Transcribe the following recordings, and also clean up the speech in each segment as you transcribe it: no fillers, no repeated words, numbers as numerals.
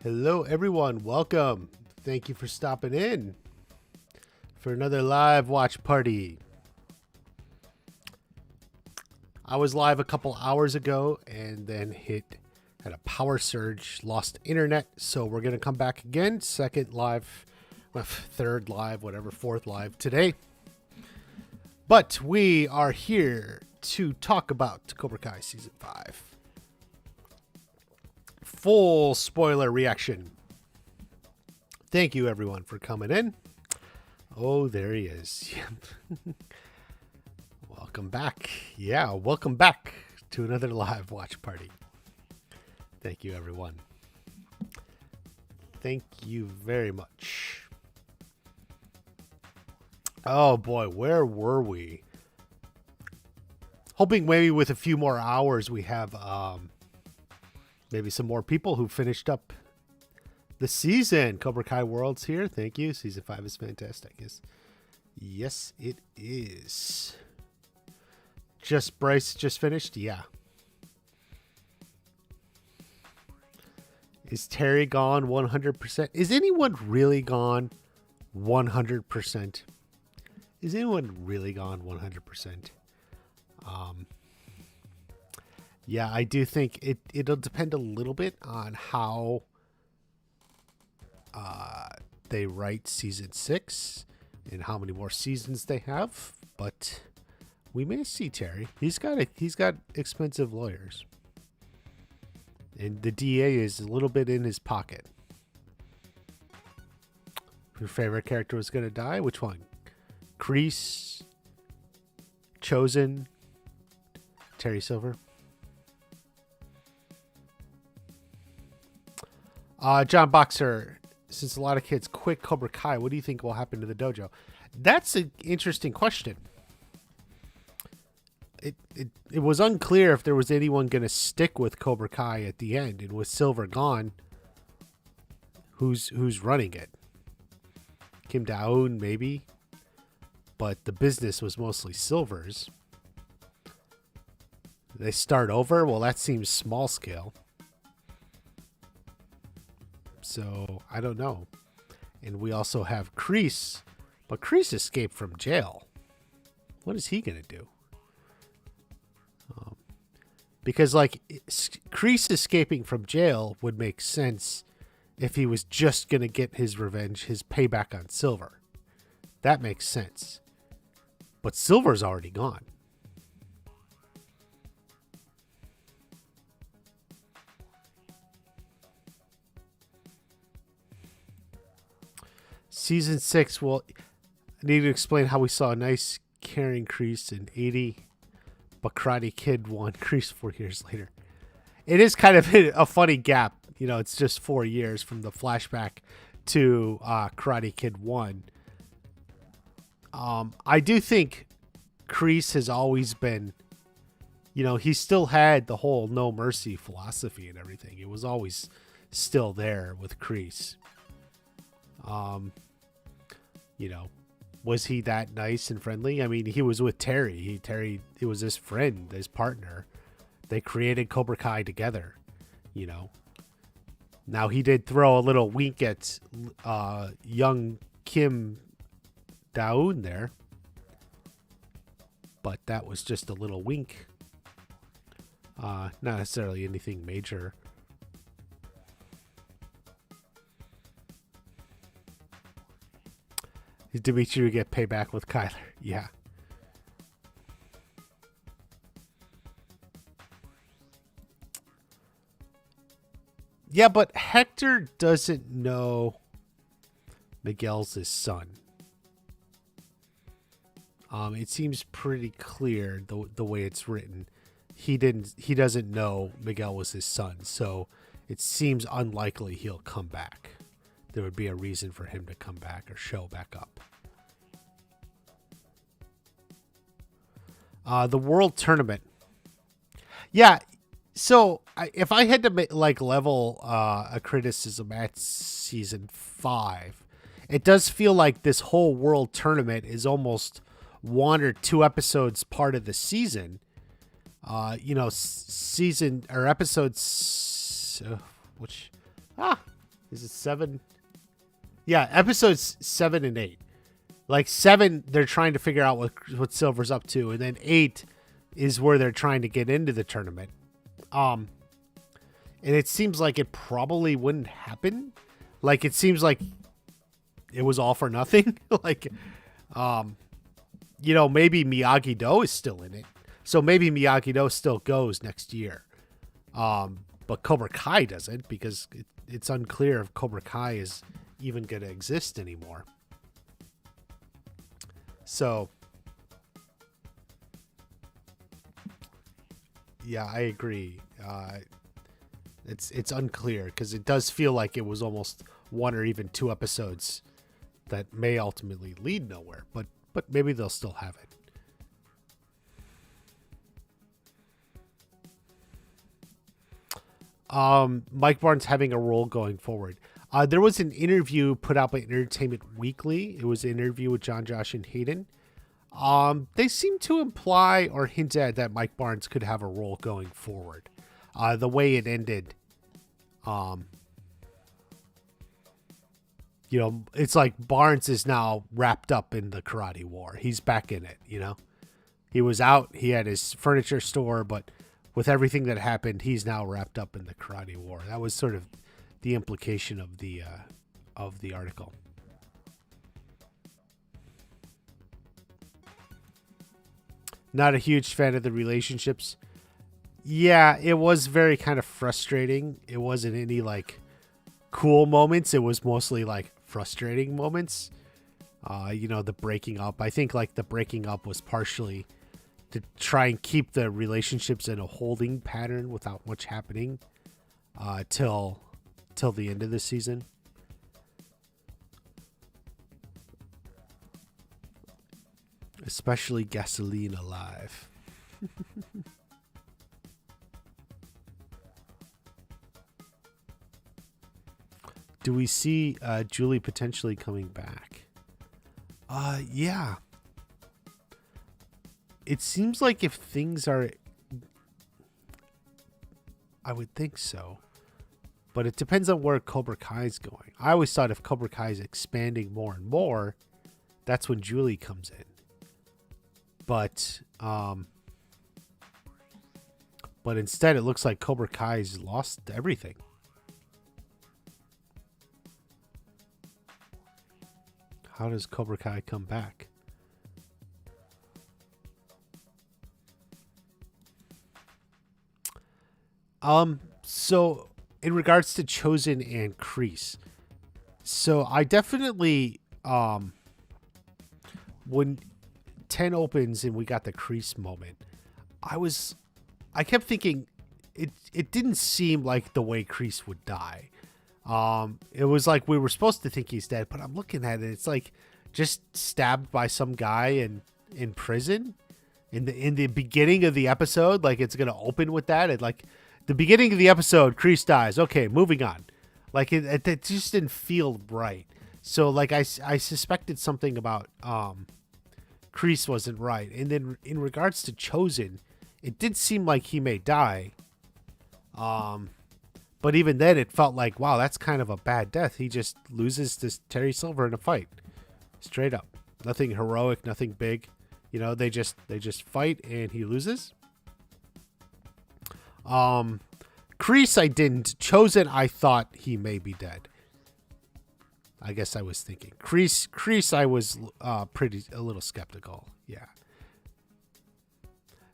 Hello, everyone. Welcome. Thank you for stopping in for another live watch party. I was live a couple hours ago and then had a power surge, lost internet. So we're going to come back again. Second live, third live, whatever, fourth live today. But we are here to talk about Cobra Kai Season 5. Full spoiler reaction. Thank you, everyone, for coming in. Oh, there he is. Welcome back. Yeah, welcome back to another live watch party. Thank you, everyone. Thank you very much. Oh, boy, where were we? Hoping maybe with a few more hours we have maybe some more people who finished up the season. Cobra Kai World's here. Thank you. Season 5 is fantastic. Yes, it is. Bryce just finished? Yeah. Is Terry gone 100%? Is anyone really gone 100%? Is anyone really gone 100%? Yeah, I do think it'll depend a little bit on how they write season 6 and how many more seasons they have. But we may see Terry. He's got expensive lawyers, and the DA is a little bit in his pocket. Your favorite character was going to die? Which one? Kreese, Chosen, Terry Silver. John Boxer, since a lot of kids quit Cobra Kai, what do you think will happen to the dojo? That's an interesting question. It was unclear if there was anyone going to stick with Cobra Kai at the end, and with Silver gone, who's running it? Kim Daoon, maybe, but the business was mostly Silver's. They start over? Well, that seems small scale. So, I don't know. And we also have Kreese. But Kreese escaped from jail. What is he going to do? Because, Kreese escaping from jail would make sense if he was just going to get his revenge, his payback on Silver. That makes sense. But Silver's already gone. Season 6, well, I need to explain how we saw a nice caring Kreese in 80, but Karate Kid won Kreese 4 years later. It is kind of a funny gap. You know, it's just 4 years from the flashback to Karate Kid 1. I do think Kreese has always been, he still had the whole no mercy philosophy and everything. It was always still there with Kreese. Was he that nice and friendly? I mean, he was with Terry. He was his friend, his partner. They created Cobra Kai together, Now, he did throw a little wink at young Kim Daoon there. But that was just a little wink. Not necessarily anything major. Dimitri would get payback with Kyler. Yeah. Yeah, but Hector doesn't know Miguel's his son. It seems pretty clear the way it's written. He doesn't know Miguel was his son, so it seems unlikely he'll come back. There would be a reason for him to come back or show back up. The World Tournament. Yeah, so if I had to level a criticism at season 5, it does feel like this whole World Tournament is almost 1 or 2 episodes part of the season. Season or episodes, which Is it 7? Yeah, episodes 7 and 8. Like 7, they're trying to figure out what Silver's up to, and then 8 is where they're trying to get into the tournament. And it seems like it probably wouldn't happen. Like it seems like it was all for nothing. Like, maybe Miyagi-Do is still in it, so maybe Miyagi-Do still goes next year. But Cobra Kai doesn't, because it's unclear if Cobra Kai is even going to exist anymore. So, yeah, I agree. It's unclear, because it does feel like it was almost 1 or even 2 episodes that may ultimately lead nowhere, but maybe they'll still have it. Mike Barnes having a role going forward. There was an interview put out by Entertainment Weekly. It was an interview with John, Josh, and Hayden. They seem to imply or hint at that Mike Barnes could have a role going forward. The way it ended, it's like Barnes is now wrapped up in the karate war. He's back in it, He was out. He had his furniture store, but with everything that happened, he's now wrapped up in the karate war. That was sort of the implication of the article. Not a huge fan of the relationships. Yeah, it was very kind of frustrating. It wasn't any like cool moments. It was mostly like frustrating moments. The breaking up. I think like the breaking up was partially to try and keep the relationships in a holding pattern without much happening till the end of the season. Especially Gasoline Alive. Do we see Julie potentially coming back? Yeah. It seems like if things are... I would think so. But it depends on where Cobra Kai is going. I always thought if Cobra Kai is expanding more and more, that's when Julie comes in. But instead it looks like Cobra Kai's lost everything. How does Cobra Kai come back? So in regards to Chosen and Kreese, so I definitely when 10 opens and we got the Kreese moment, I kept thinking it didn't seem like the way Kreese would die. It was like we were supposed to think he's dead, but I'm looking at it, it's like just stabbed by some guy in prison in the beginning of the episode. Like it's gonna open with that, and like the beginning of the episode, Kreese dies. Okay, moving on. Like it just didn't feel right. So like I suspected something about Kreese wasn't right. And then in regards to Chosen, it did seem like he may die. But even then it felt like, wow, that's kind of a bad death. He just loses to Terry Silver in a fight. Straight up. Nothing heroic, nothing big. They just fight and he loses. Kreese I didn't. Chosen I thought he may be dead. I guess I was thinking. Kreese I was a little skeptical. Yeah.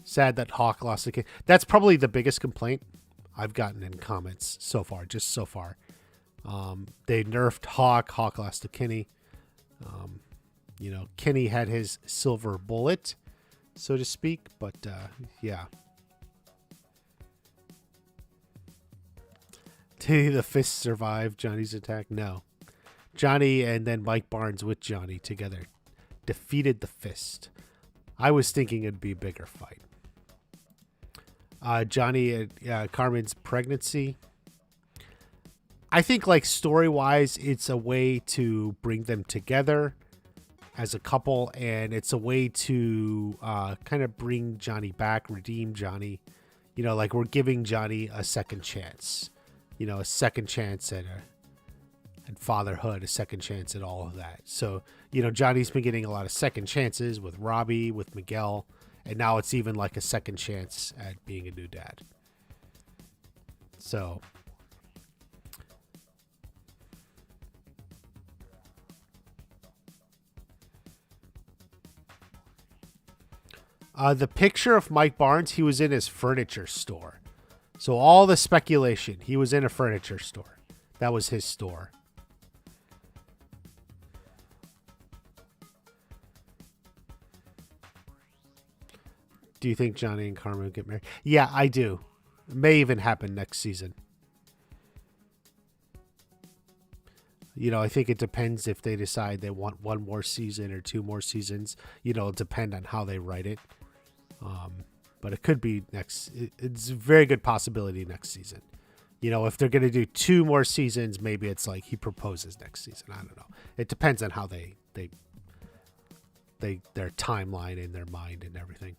Sad that Hawk lost the kid. That's probably the biggest complaint I've gotten in comments so far. Just so far. They nerfed Hawk. Hawk lost to Kenny. Kenny had his silver bullet, so to speak. But yeah. Did the fist survive Johnny's attack? No. Johnny and then Mike Barnes with Johnny together defeated the fist. I was thinking it'd be a bigger fight. Johnny and Carmen's pregnancy. I think like story-wise, it's a way to bring them together as a couple, and it's a way to kind of bring Johnny back, redeem Johnny. Like we're giving Johnny a second chance. A second chance at and fatherhood, a second chance at all of that. So, Johnny's been getting a lot of second chances with Robbie, with Miguel, and now it's even like a second chance at being a new dad. So, the picture of Mike Barnes, he was in his furniture store. So all the speculation, he was in a furniture store. That was his store. Do you think Johnny and Carmen get married? Yeah, I do. It may even happen next season. I think it depends if they decide they want one more season or two more seasons. It'll depend on how they write it. But it could be next. It's a very good possibility next season. If they're going to do two more seasons, maybe it's like he proposes next season. I don't know. It depends on how they their timeline in their mind and everything.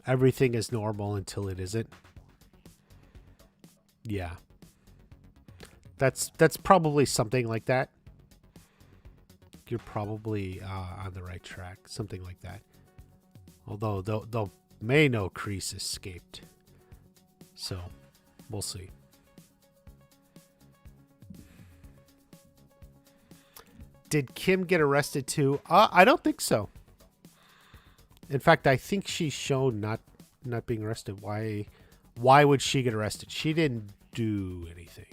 Everything is normal until it isn't. Yeah. That's probably something like that. You're probably on the right track. Something like that. Although they'll may know Kreese escaped. So, we'll see. Did Kim get arrested too? I don't think so. In fact, I think she's shown not being arrested. Why would she get arrested? She didn't do anything.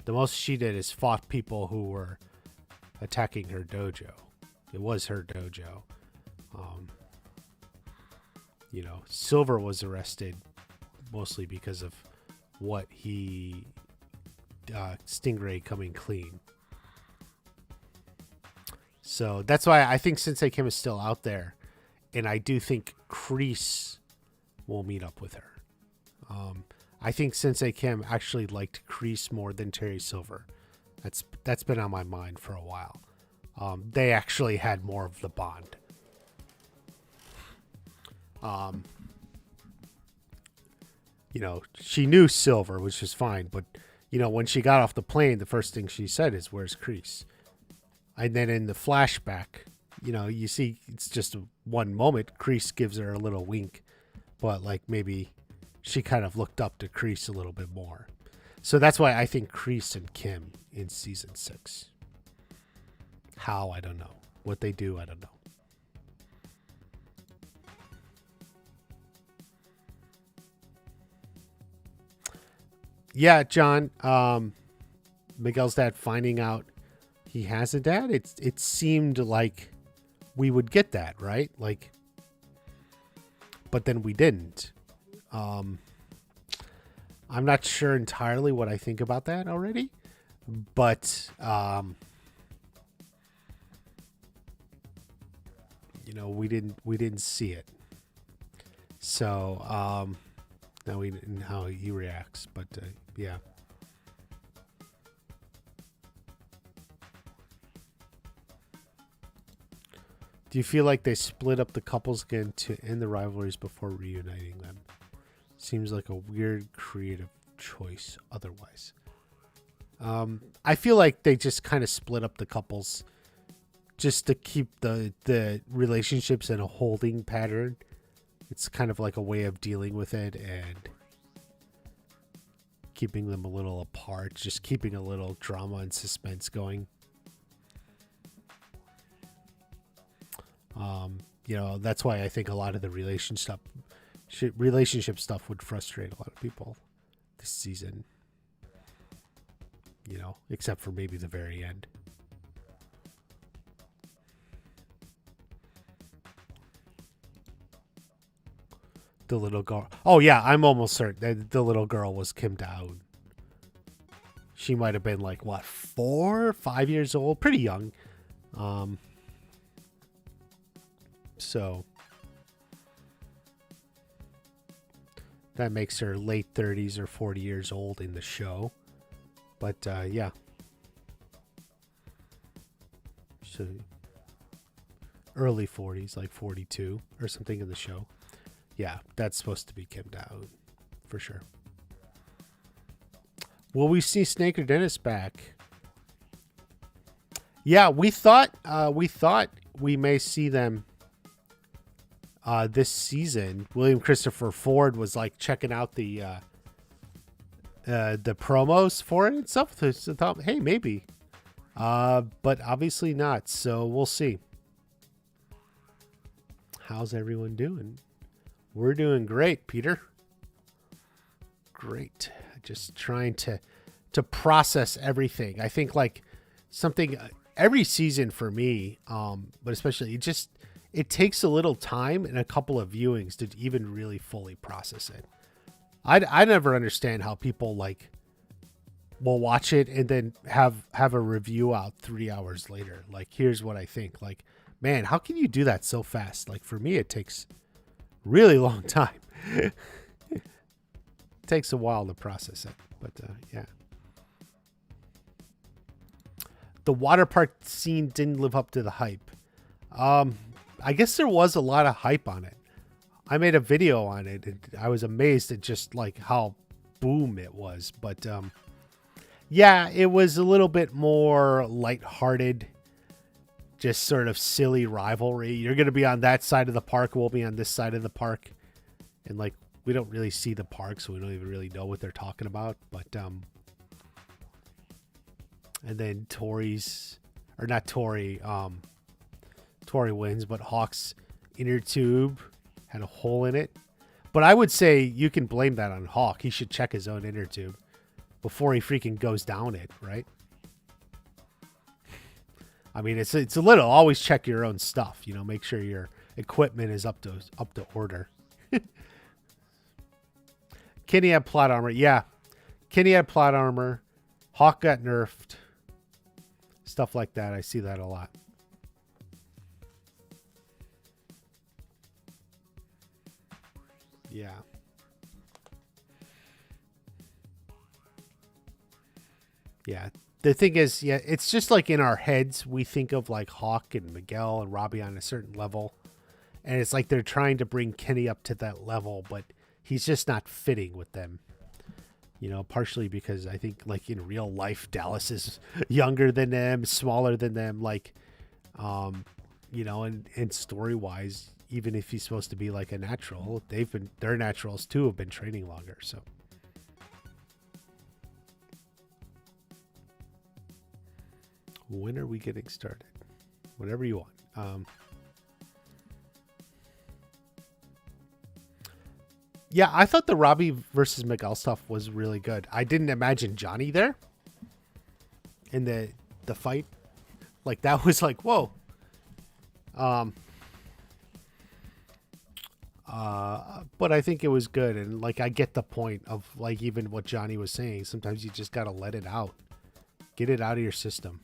The most she did is fought people who were attacking her dojo. It was her dojo. Silver was arrested mostly because of what he Stingray coming clean. So that's why I think Sensei Kim is still out there, and I do think Kreese will meet up with her. I think Sensei Kim actually liked Kreese more than Terry Silver. That's been on my mind for a while. They actually had more of the bond. She knew Silver, which is fine, but when she got off the plane, the first thing she said is, "Where's Kreese?" And then in the flashback, you see it's just one moment. Kreese gives her a little wink, but like maybe she kind of looked up to Kreese a little bit more. So that's why I think Kreese and Kim in season 6. How, I don't know. What they do, I don't know. Yeah, John, Miguel's dad finding out he has a dad. It seemed like we would get that, right? Like, but then we didn't. I'm not sure entirely what I think about that already, but we didn't see it. So now we know how he reacts, but yeah. Do you feel like they split up the couples again to end the rivalries before reuniting them? Seems like a weird creative choice otherwise. I feel like they just kind of split up the couples just to keep the relationships in a holding pattern. It's kind of like a way of dealing with it and keeping them a little apart, just keeping a little drama and suspense going. That's why I think a lot of the relationship stuff would frustrate a lot of people this season. Except for maybe the very end. The little girl. Oh yeah, I'm almost certain that the little girl was Kim Daoud. She might have been like 4 or 5 years old, pretty young. So that makes her late 30s or 40 years old in the show. But yeah. So early 40s, like 42 or something in the show. Yeah, that's supposed to be Kim Dahoon for sure. Will we see Snake or Dennis back? Yeah, we thought we may see them this season. William Christopher Ford was like checking out the promos for it and stuff. So I thought, hey, maybe, but obviously not. So we'll see. How's everyone doing? We're doing great, Peter. Great. Just trying to process everything. I think like something every season for me, but especially it takes a little time and a couple of viewings to even really fully process it. I never understand how people like will watch it and then have a review out 3 hours later. Like, here's what I think. Like, man, how can you do that so fast? Like, for me, it takes really long time. It takes a while to process it, but yeah. The water park scene didn't live up to the hype. I guess there was a lot of hype on it. I made a video on it, and I was amazed at just like how boom it was. But yeah, it was a little bit more lighthearted, just sort of silly rivalry. You're going to be on that side of the park, we'll be on this side of the park. And like, we don't really see the park, so we don't even really know what they're talking about. But and then Tori's, or not Tori, Tori wins, but Hawk's inner tube had a hole in it. But I would say you can blame that on Hawk. He should check his own inner tube before he freaking goes down it, right? I mean, it's a little, always check your own stuff, you know, make sure your equipment is up to order. Kenny had plot armor. Yeah. Kenny had plot armor. Hawk got nerfed. Stuff like that. I see that a lot. Yeah. Yeah. The thing is, yeah, it's just like in our heads, we think of like Hawk and Miguel and Robbie on a certain level. And it's like they're trying to bring Kenny up to that level, but he's just not fitting with them. You know, partially because I think like in real life, Dallas is younger than them, smaller than them. Like, you know, and story wise, even if he's supposed to be like a natural, their naturals too have been training longer. So. When are we getting started? Whatever you want. Yeah, I thought the Robbie versus Miguel stuff was really good. I didn't imagine Johnny there in the fight. Like, that was like, whoa. But I think it was good. And like, I get the point of like, even what Johnny was saying. Sometimes you just got to let it out. Get it out of your system.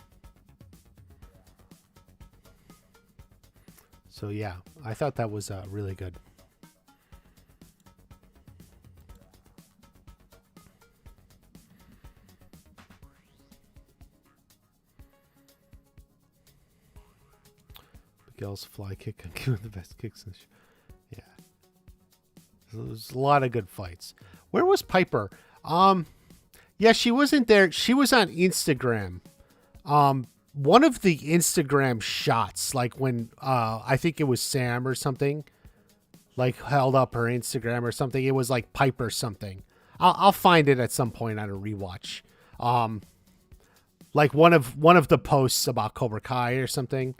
So yeah, I thought that was really good. Miguel's fly kick and give the best kicks. Yeah, there's a lot of good fights. Where was Piper? Yeah, she wasn't there. She was on Instagram. One of the Instagram shots, like when I think it was Sam or something, like held up her Instagram or something. It was like Piper something. I'll find it at some point on a rewatch. Like one of the posts about Cobra Kai or something.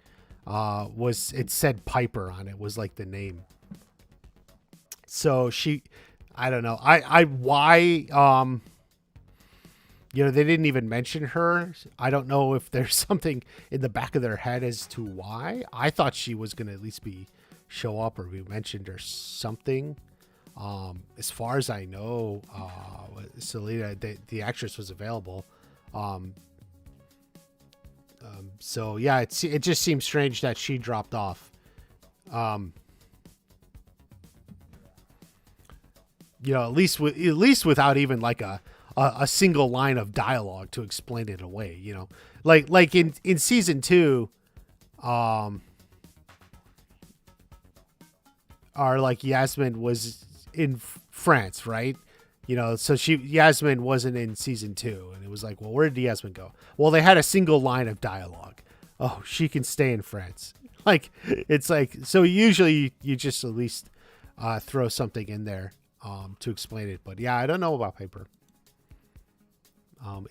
It said Piper on it, was like the name. So I don't know. Why, you know, they didn't even mention her. I don't know if there's something in the back of their head as to why. I thought she was going to at least show up or be mentioned or something. As far as I know, Selena, the actress was available. So yeah, it just seems strange that she dropped off. You know, at least without even like a single line of dialogue to explain it away, you know, like in season 2, are like Yasmin was in France, right? You know, so Yasmin wasn't in season 2, and it was like, well, where did Yasmin go? Well, they had a single line of dialogue. Oh, she can stay in France. Like, it's like, so usually you just at least throw something in there to explain it. But yeah, I don't know about Piper.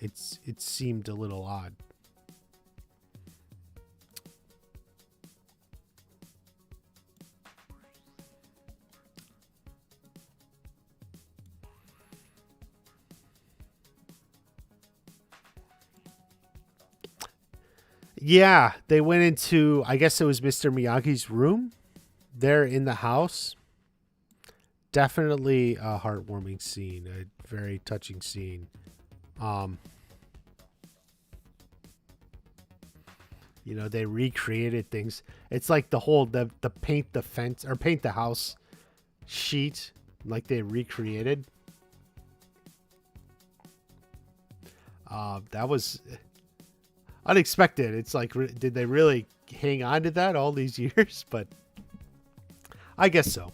It seemed a little odd. Yeah, they went into, I guess it was Mr. Miyagi's room. They're in the house. Definitely a heartwarming scene, a very touching scene. You know, they recreated things. It's like the paint the fence or paint the house sheet, like they recreated. That was unexpected. It's like, did they really hang on to that all these years? But I guess so.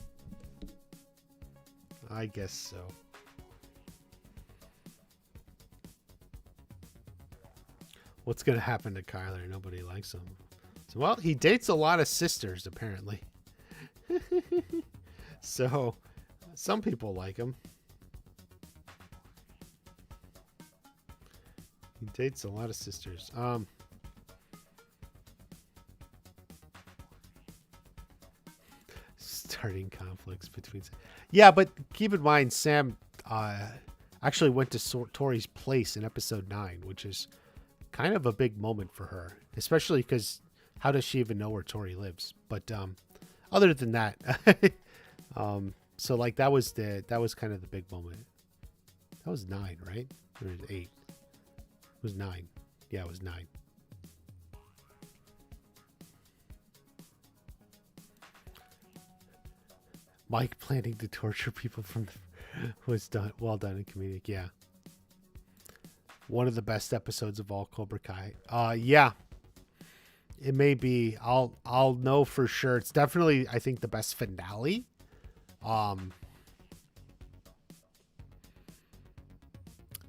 I guess so. What's going to happen to Kyler? Nobody likes him. So, well, he dates a lot of sisters, apparently. So, some people like him. He dates a lot of sisters. Starting conflicts between... Yeah, but keep in mind, Sam actually went to Tori's place in episode 9, which is kind of a big moment for her, especially because how does she even know where Tori lives? But other than that, so like that was kind of the big moment. That was 9, right? Or 8? It was 9. Yeah, it was 9. Mike planning to torture people from the was done well done in comedic. Yeah. One of the best episodes of all Cobra Kai. Yeah. It may be. I'll know for sure. It's definitely, I think, the best finale.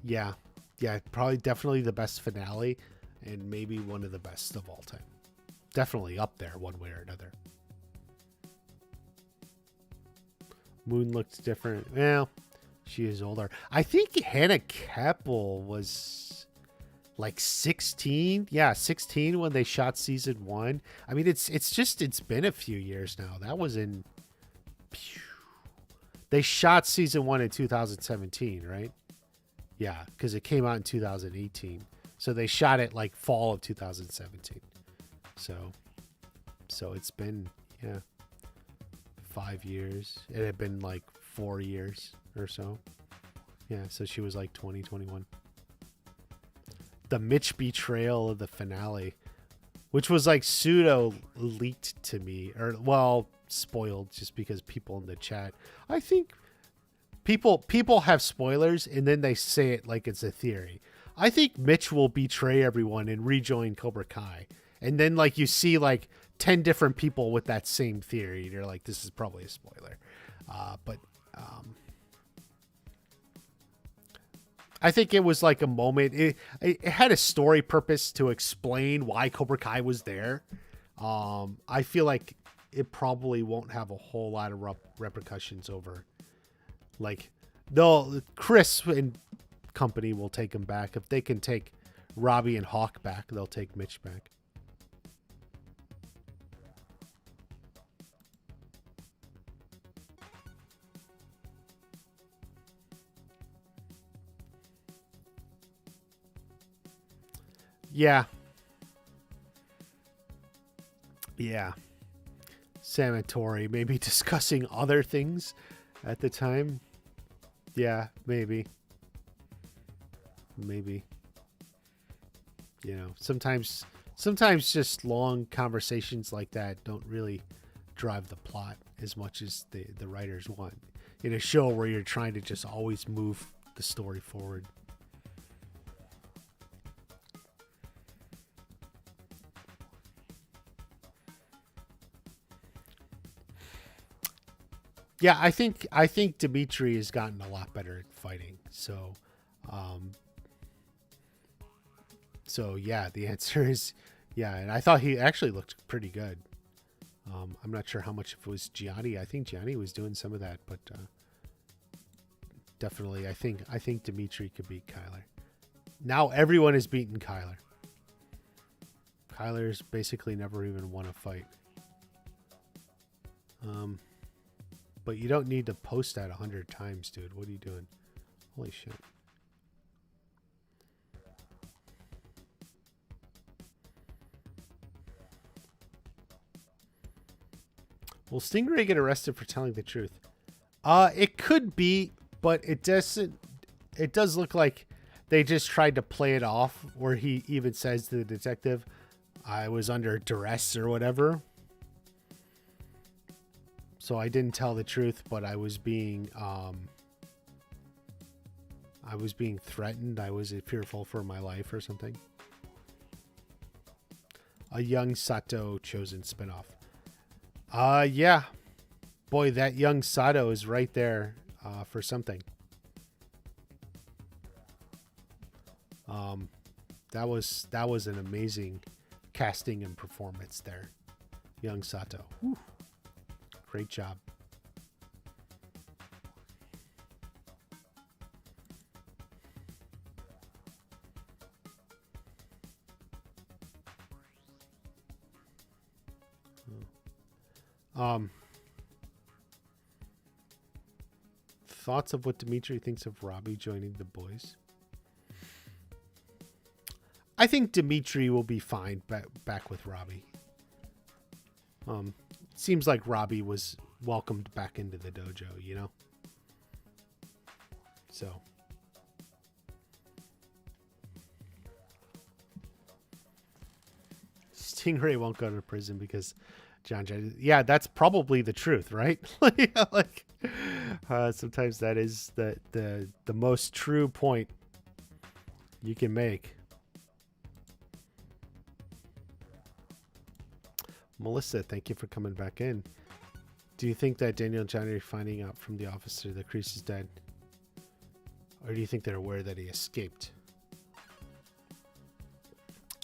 Yeah. Yeah, probably definitely the best finale and maybe one of the best of all time. Definitely up there one way or another. Moon looks different. Well, she is older. I think Hannah Keppel was like 16. Yeah, 16 when they shot season 1. I mean, it's been a few years now. That was in... They shot season 1 in 2017, right? Yeah, because it came out in 2018. So they shot it like fall of 2017. So it's been, yeah, 5 years. It had been like 4 years or so. Yeah, so she was like 20, 21. The Mitch betrayal of the finale, which was like pseudo leaked to me, or well, spoiled just because people in the chat, I think people have spoilers and then they say it like it's a theory. I think Mitch will betray everyone and rejoin Cobra Kai. And then like you see like 10 different people with that same theory. You're like, this is probably a spoiler. But I think it was like a moment. It had a story purpose to explain why Cobra Kai was there. I feel like it probably won't have a whole lot of repercussions over. Like, Chris and company will take him back. If they can take Robbie and Hawk back, they'll take Mitch back. Yeah. Yeah. Sam and Tori maybe discussing other things at the time. Yeah, maybe. Maybe. You know, sometimes just long conversations like that don't really drive the plot as much as the writers want. In a show where you're trying to just always move the story forward. Yeah, I think Dimitri has gotten a lot better at fighting. Um, so yeah, the answer is yeah. And I thought he actually looked pretty good. I'm not sure how much if it was Gianni. I think Gianni was doing some of that, but definitely, I think Dimitri could beat Kyler. Now everyone has beaten Kyler. Kyler's basically never even won a fight. But you don't need to post that 100 times, dude. What are you doing? Holy shit. Will Stingray get arrested for telling the truth? It could be, but it doesn't. It does look like they just tried to play it off, where he even says to the detective, "I was under duress" or whatever. So I didn't tell the truth, but I was being threatened. I was fearful for my life or something. A young Sato chosen spinoff. Yeah. Boy, that young Sato is right there for something. That was an amazing casting and performance there. Young Sato. Whew. Great job. Thoughts of what Dimitri thinks of Robbie joining the boys? I think Dimitri will be fine back with Robbie. Seems like Robbie was welcomed back into the dojo, you know? So. Stingray won't go to prison because John. Yeah, that's probably the truth, right? Like, sometimes that is the most true point you can make. Melissa, thank you for coming back in. Do you think that Daniel and Johnny are finding out from the officer that Kreese is dead? Or do you think they're aware that he escaped?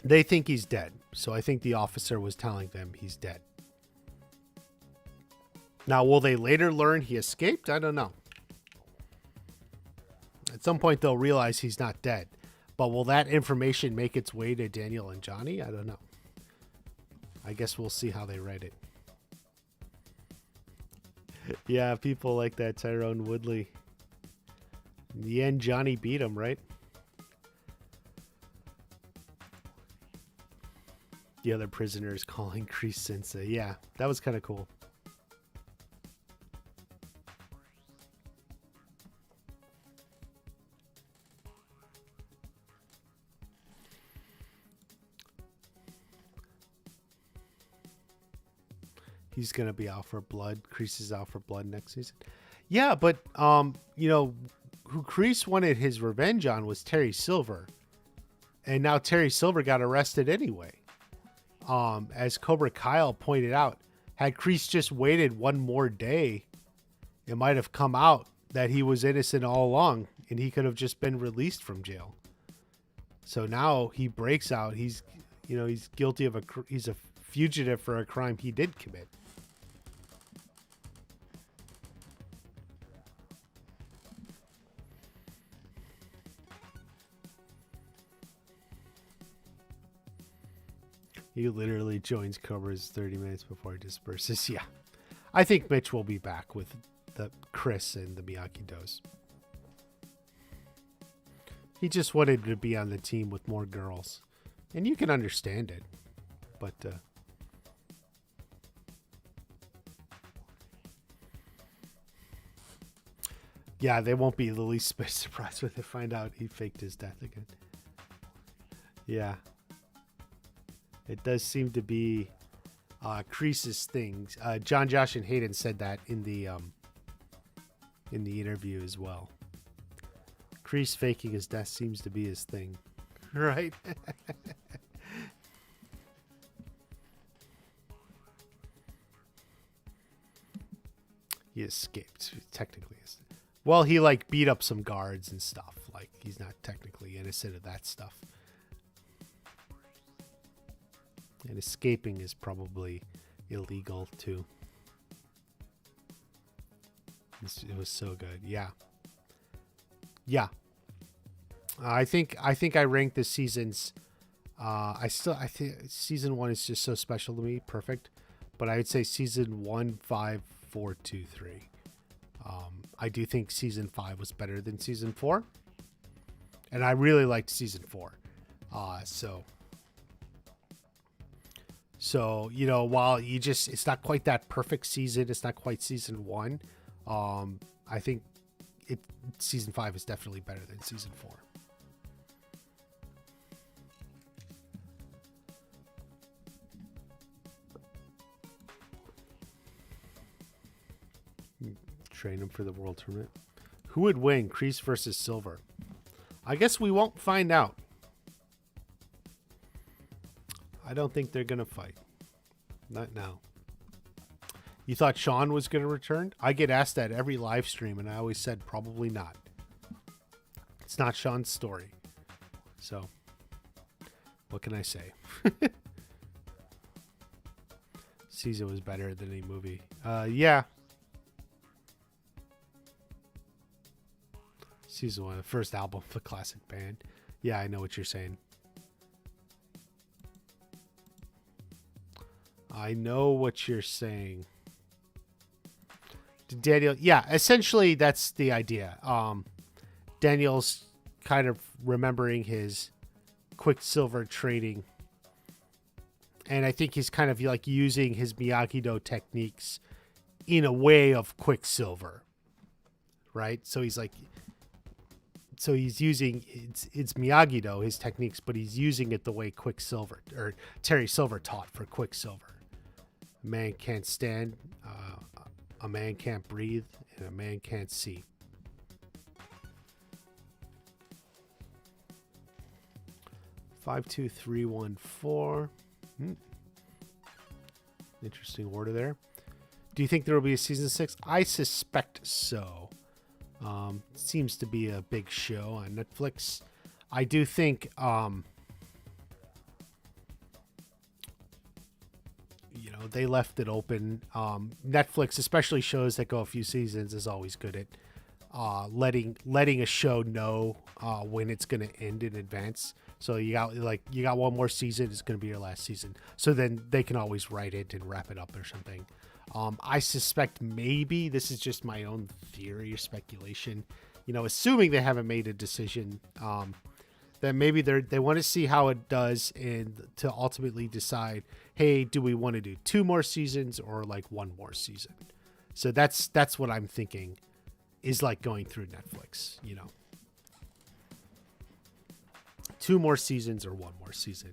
They think he's dead. So I think the officer was telling them he's dead. Now, will they later learn he escaped? I don't know. At some point, they'll realize he's not dead. But will that information make its way to Daniel and Johnny? I don't know. I guess we'll see how they write it. Yeah, people like that Tyrone Woodley. In the end, Johnny beat him, right? The other prisoners calling Kreese Sensei. Yeah, that was kind of cool. He's going to be out for blood. Kreese is out for blood next season. Yeah, but, you know, who Kreese wanted his revenge on was Terry Silver. And now Terry Silver got arrested anyway. As Cobra Kyle pointed out, had Kreese just waited one more day, it might have come out that he was innocent all along and he could have just been released from jail. So now he breaks out. He's guilty of he's a fugitive for a crime he did commit. He literally joins Cobra's 30 minutes before he disperses. Yeah. I think Mitch will be back with the Chris and the Miyagi-Dos. He just wanted to be on the team with more girls. And you can understand it. But, yeah, they won't be the least bit surprised when they find out he faked his death again. Yeah. It does seem to be Kreese's things. John, Josh, and Hayden said that in the interview as well. Kreese faking his death seems to be his thing, right? He escaped, technically. Well, he like beat up some guards and stuff. Like, he's not technically innocent of that stuff. And escaping is probably illegal too. It was so good. Yeah. I think I ranked the seasons. I think season 1 is just so special to me. Perfect. But I would say season 1, 5, 4, 2, 3. I do think season 5 was better than season 4. And I really liked season 4. So, you know, while it's not quite that perfect season, it's not quite season 1. I think season 5 is definitely better than season 4. Train him for the world tournament. Who would win, Kreese versus Silver? I guess we won't find out. I don't think they're gonna fight. Not now. You thought Sean was gonna return? I get asked that every live stream, and I always said probably not. It's not Sean's story. So, what can I say? Season was better than a movie. Yeah. Season 1, the first album of a classic band. Yeah, I know what you're saying. I know what you're saying. Daniel, yeah, essentially that's the idea. Daniel's kind of remembering his Quicksilver training. And I think he's kind of like using his Miyagi-Do techniques in a way of Quicksilver. Right? So he's like... So he's using it's Miyagi-Do, his techniques, but he's using it the way Quicksilver or Terry Silver taught for Quicksilver. A man can't stand, a man can't breathe, and a man can't see. Five, 2, 3, 1, 4. Interesting order there. Do you think there will be a season 6? I suspect so. Seems to be a big show on Netflix. I do think, they left it open. Netflix, especially shows that go a few seasons, is always good at letting a show know when it's going to end in advance. So you got one more season. It's going to be your last season. So then they can always write it and wrap it up or something. I suspect maybe this is just my own theory or speculation, assuming they haven't made a decision, that maybe they want to see how it does and to ultimately decide, hey, do we want to do 2 more seasons or like 1 more season? So that's what I'm thinking is like going through Netflix, 2 more seasons or 1 more season.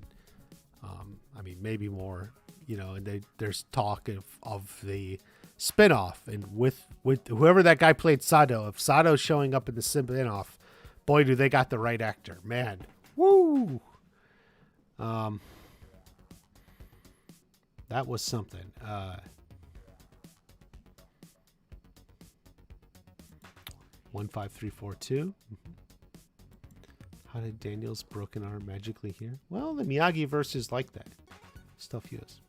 Maybe more. And there's talk of the spinoff, and with whoever that guy played Sado. If Sado's showing up in the spinoff, boy, do they got the right actor, man. Woo! That was something. 15342. How did Daniel's broken arm magically heal? Well, the Miyagi verse is like that. Stuff heals.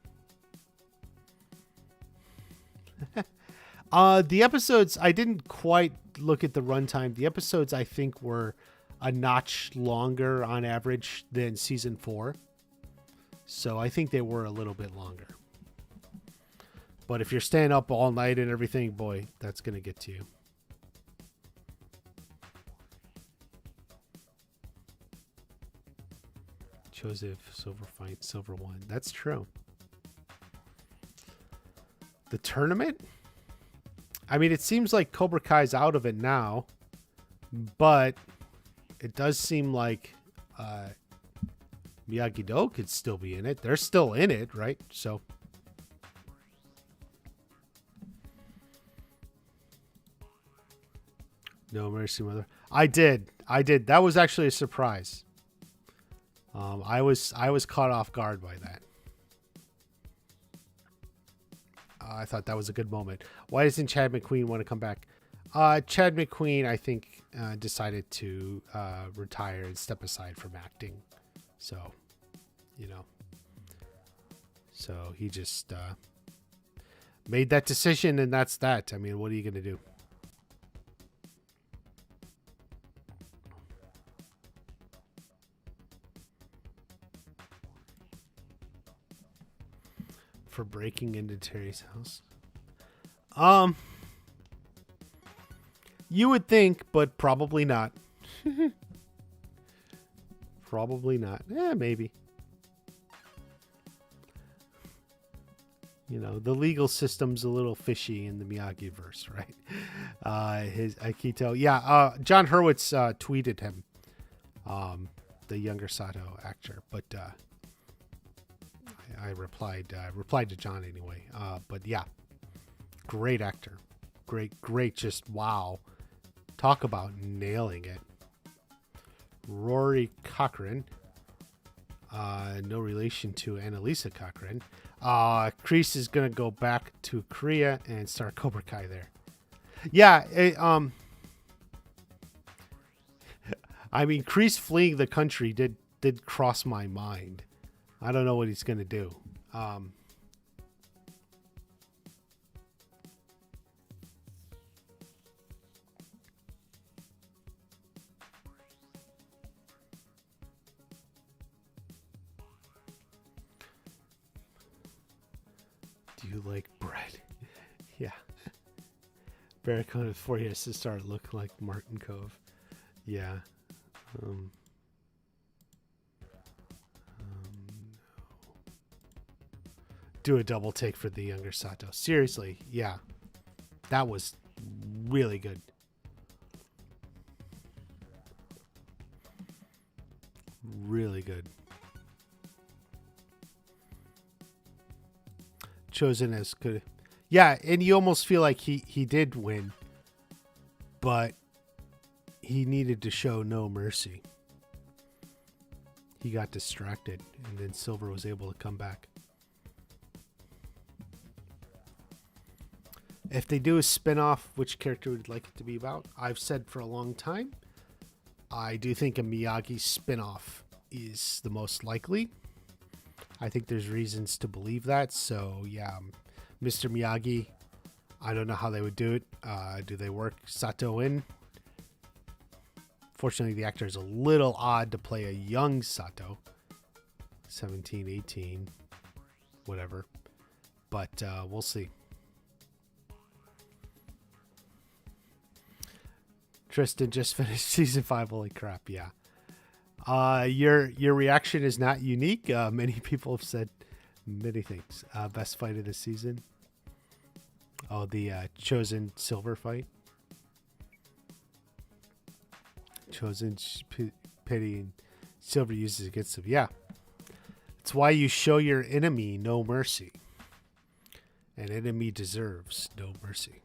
The episodes, I didn't quite look at the runtime. The episodes, I think, were a notch longer on average than season 4. So I think they were a little bit longer. But if you're staying up all night and everything, boy, that's going to get to you. Joseph, Silver fight, Silver won. That's true. The tournament? It seems like Cobra Kai's out of it now, but it does seem like Miyagi-Do could still be in it. They're still in it, right? So, no mercy, mother. I did. That was actually a surprise. I was caught off guard by that. I thought that was a good moment. Why doesn't Chad McQueen want to come back? Chad McQueen, I think, decided to retire and step aside from acting. So, you know. So he just made that decision, and that's that. I mean, what are you going to do? For breaking into Terry's house. You would think, but probably not. Probably not. Maybe. You know, the legal system's a little fishy in the Miyagi verse, right? His Akito. Yeah, John Hurwitz tweeted him, the younger Sato actor, but I replied to John anyway. But yeah, great actor. Great, just wow. Talk about nailing it. Rory Cochrane. No relation to Annalisa Cochrane. Kreese is going to go back to Korea and start Cobra Kai there. Yeah, I mean, Kreese fleeing the country did cross my mind. I don't know what he's going to do. Do you like bread? Yeah. Barracuda with 4 years to start look like Martin Cove. Yeah. No. Do a double take for the younger Sato. Seriously, yeah. That was really good. Really good. Chosen as good. Yeah, and you almost feel like he did win, but he needed to show no mercy. He got distracted, and then Silver was able to come back. If they do a spin-off, which character would you like it to be about? I've said for a long time, I do think a Miyagi spin-off is the most likely. I think there's reasons to believe that. So, yeah, Mr. Miyagi, I don't know how they would do it. Do they work Sato in? Fortunately, the actor is a little odd to play a young Sato. 17, 18, whatever. But we'll see. Tristan just finished season 5. Holy crap, yeah. Your reaction is not unique. Many people have said many things. Best fight of the season. Oh, the Chosen Silver fight. Chosen pity and Silver uses against him. Yeah. It's why you show your enemy no mercy. An enemy deserves no mercy.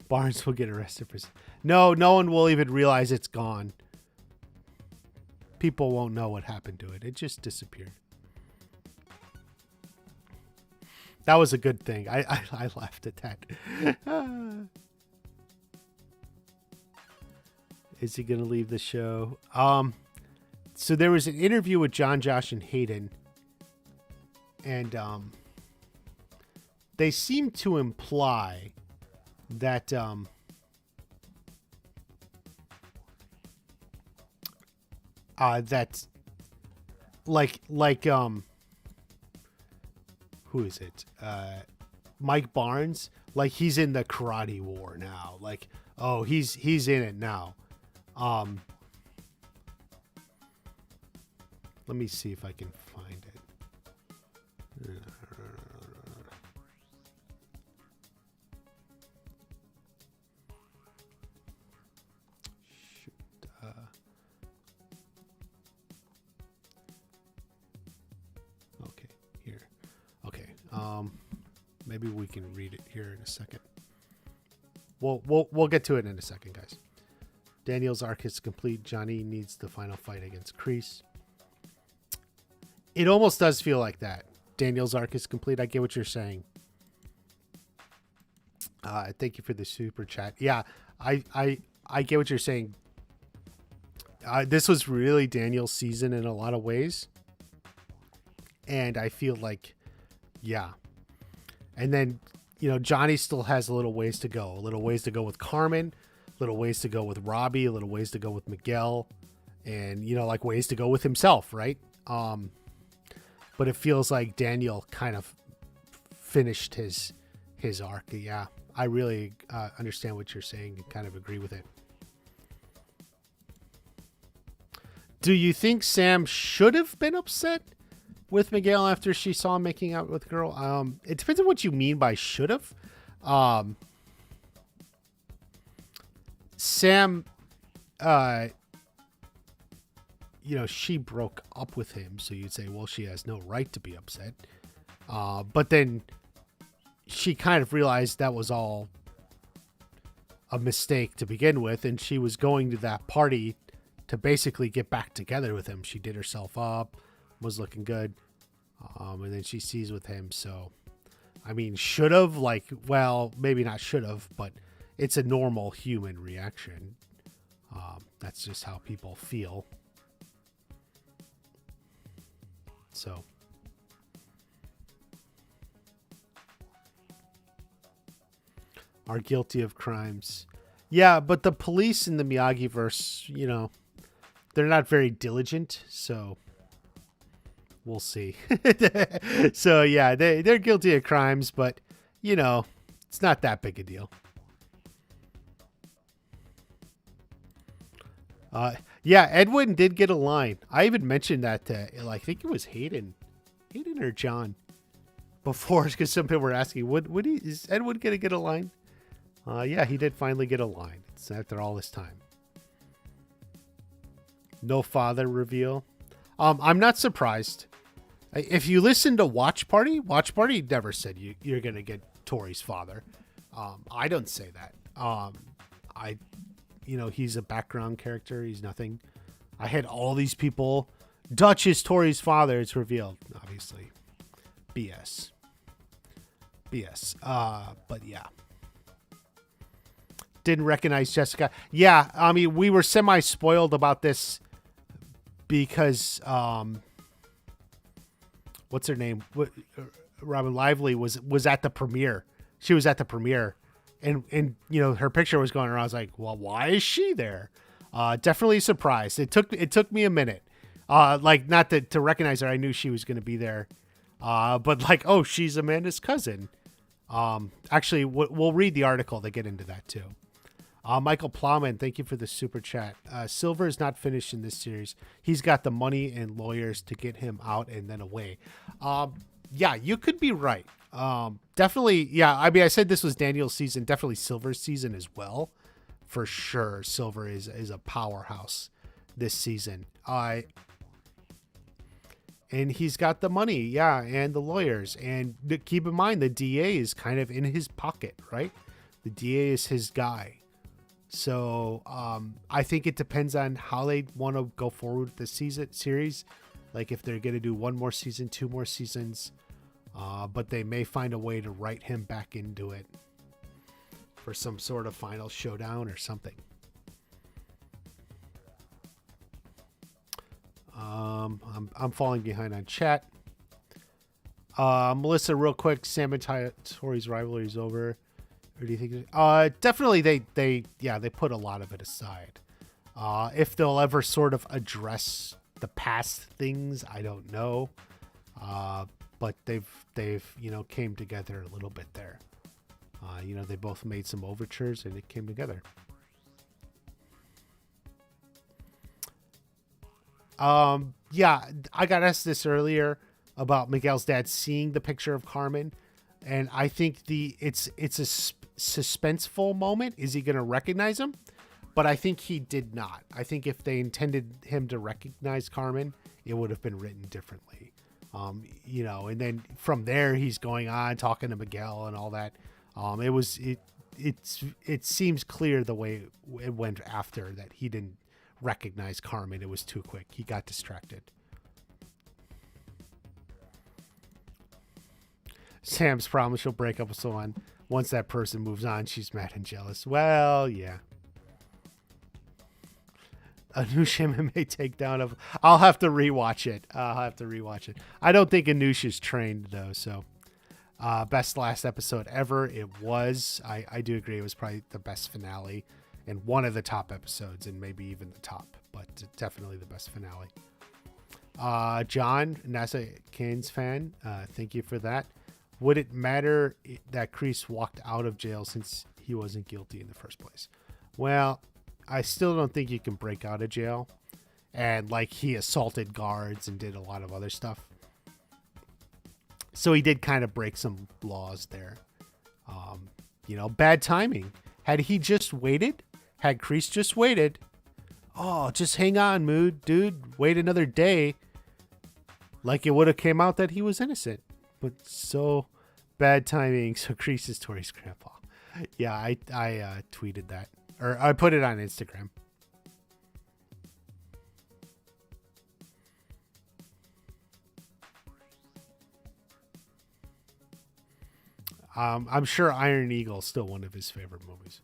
Barnes will get arrested for... No one will even realize it's gone. People won't know what happened to it. It just disappeared. That was a good thing. I laughed at that. Is he going to leave the show? So there was an interview with John, Josh, and Hayden. And they seem to imply that that's like who is it? Mike Barnes, like he's in the karate war now. Like, oh, he's in it now. Let me see if I can find it. Okay, here. Okay. Maybe we can read it here in a second. We'll get to it in a second, guys. Daniel's arc is complete. Johnny needs the final fight against Kreese. It almost does feel like that. Daniel's arc is complete. I get what you're saying. Thank you for the super chat. Yeah, I get what you're saying. This was really Daniel's season in a lot of ways. And I feel like, yeah. And then, Johnny still has a little ways to go. A little ways to go with Carmen. A little ways to go with Robbie. A little ways to go with Miguel. And, like ways to go with himself, right? But it feels like Daniel kind of finished his arc. Yeah, I really understand what you're saying and kind of agree with it. Do you think Sam should have been upset with Miguel after she saw him making out with a girl? It depends on what you mean by should have. Sam, she broke up with him, so you'd say, well, she has no right to be upset. But then she kind of realized that was all a mistake to begin with, and she was going to that party to basically get back together with him. She did herself up, was looking good, and then she sees with him. So, I mean, should have, well, maybe not should have, but it's a normal human reaction. That's just how people feel. So, are guilty of crimes. Yeah, but the police in the Miyagi-verse, they're not very diligent, so we'll see. So, yeah, they're guilty of crimes, but, it's not that big a deal. Yeah, Edwin did get a line. I even mentioned that to, I think it was Hayden or John before, because some people were asking, is Edwin going to get a line? Yeah, he did finally get a line. It's after all this time. No father reveal. I'm not surprised. If you listen to Watch Party never said you're going to get Tori's father. I don't say that. He's a background character. He's nothing. I had all these people. Dutch is Tori's father. It's revealed. Obviously. BS. But yeah. Didn't recognize Jessica. Yeah, I mean, we were semi-spoiled about this because, what's her name? Robin Lively was at the premiere. She was at the premiere. And her picture was going around. I was like, well, why is she there? Definitely surprised. It took me a minute. Not to recognize her. I knew she was going to be there. But oh, she's Amanda's cousin. Actually, we'll read the article. They get into that too. Michael Plowman, thank you for the super chat. Silver is not finished in this series. He's got the money and lawyers to get him out and then away. Yeah, you could be right. Definitely. Yeah. I mean, I said this was Daniel's season, definitely Silver's season as well. For sure. Silver is a powerhouse this season. And he's got the money. Yeah. And the lawyers, and keep in mind, the DA is kind of in his pocket, right? The DA is his guy. So, I think it depends on how they want to go forward with the series. Like if they're going to do one more season, 2 more seasons. But they may find a way to write him back into it for some sort of final showdown or something. I'm falling behind on chat. Melissa, real quick, Sam and Tori's rivalry is over. Or do you think? Definitely they put a lot of it aside. If they'll ever sort of address the past things, I don't know. But they've came together a little bit there. They both made some overtures and it came together. Yeah, I got asked this earlier about Miguel's dad seeing the picture of Carmen, and I think it's a suspenseful moment. Is he going to recognize him? But I think he did not. I think if they intended him to recognize Carmen, it would have been written differently. And then from there he's going on talking to Miguel and all that. It seems clear the way it went after that he didn't recognize Carmen. It was too quick. He got distracted. Sam's promise she'll break up with someone. Once that person moves on, she's mad and jealous. Well, yeah. Anush MMA takedown of... I'll have to rewatch it. I don't think Anush is trained, though, so... best last episode ever. It was. I do agree. It was probably the best finale and one of the top episodes, and maybe even the top, but definitely the best finale. John, NASA Canes fan, thank you for that. Would it matter that Kreese walked out of jail since he wasn't guilty in the first place? Well, I still don't think you can break out of jail. And like he assaulted guards and did a lot of other stuff. So he did kind of break some laws there. Bad timing. Had he just waited, had Kreese just waited, oh, just hang on, dude, wait another day. Like it would have came out that he was innocent. But so bad timing. So Kreese is Tori's grandpa. Yeah, I tweeted that. Or I put it on Instagram. I'm sure Iron Eagle is still one of his favorite movies.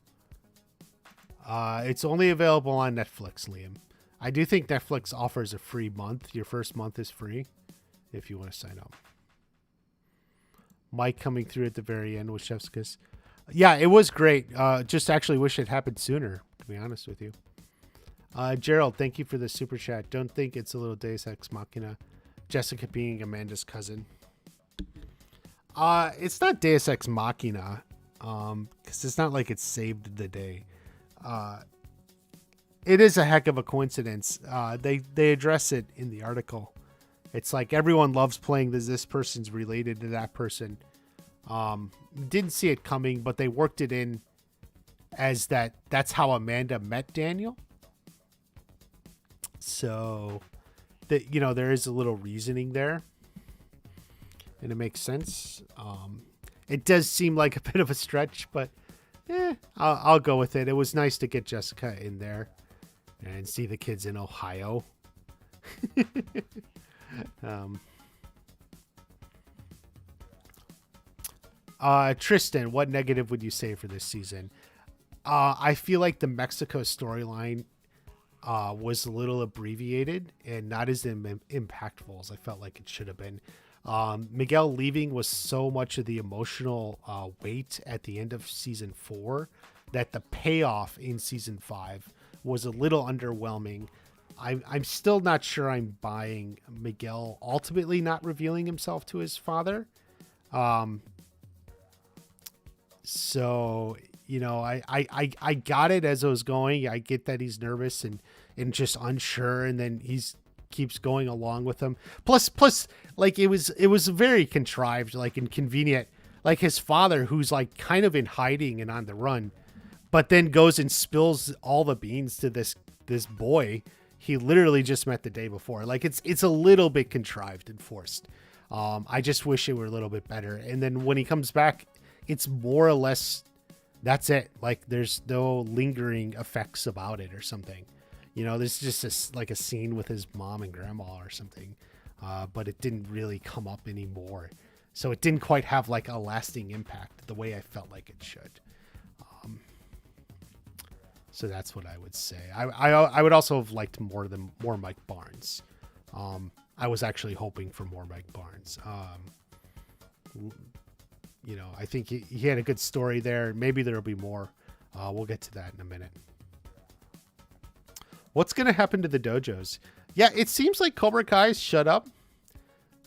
It's only available on Netflix, Liam. I do think Netflix offers a free month. Your first month is free if you want to sign up. Mike coming through at the very end with Chef's Kiss. Yeah, it was great. Just actually wish it happened sooner, to be honest with you. Gerald, thank you for the super chat. Don't think it's a little Deus Ex Machina. Jessica being Amanda's cousin. It's not Deus Ex Machina, because it's not like it saved the day. It is a heck of a coincidence. They address it in the article. It's like everyone loves playing this person's related to that person. Didn't see it coming, but they worked it in as that's how Amanda met Daniel. So that, there is a little reasoning there. And it makes sense. It does seem like a bit of a stretch, but I'll go with it. It was nice to get Jessica in there and see the kids in Ohio. Tristan, what negative would you say for this season? I feel like the Mexico storyline was a little abbreviated and not as impactful as I felt like it should have been. Miguel leaving was so much of the emotional weight at the end of season 4 that the payoff in season 5 was a little underwhelming. I'm still not sure I'm buying Miguel ultimately not revealing himself to his father. So, I got it as I was going. I get that he's nervous and just unsure, and then keeps going along with him. Plus, like it was very contrived, like inconvenient. Like his father, who's like kind of in hiding and on the run, but then goes and spills all the beans to this boy he literally just met the day before. Like it's a little bit contrived and forced. I just wish it were a little bit better. And then when he comes back, it's more or less that's it. Like there's no lingering effects about it or something. There's just a scene with his mom and grandma or something, but it didn't really come up anymore. So it didn't quite have like a lasting impact the way I felt like it should. So that's what I would say. I would also have liked more Mike Barnes. I was actually hoping for more Mike Barnes. I think he had a good story there. Maybe there'll be more. We'll get to that in a minute. What's going to happen to the dojos? Yeah, it seems like Cobra Kai's shut up.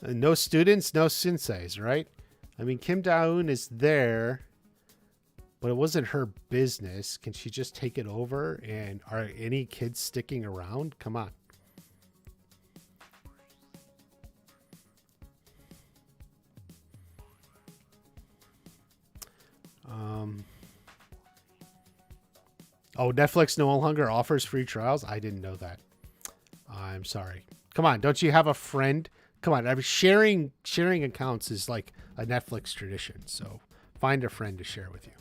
No students, no senseis, right? I mean, Kim Da-eun is there, but it wasn't her business. Can she just take it over? And are any kids sticking around? Come on. Oh, Netflix no longer offers free trials? I didn't know that. I'm sorry. Come on, don't you have a friend? Come on, sharing accounts is like a Netflix tradition. So find a friend to share with you.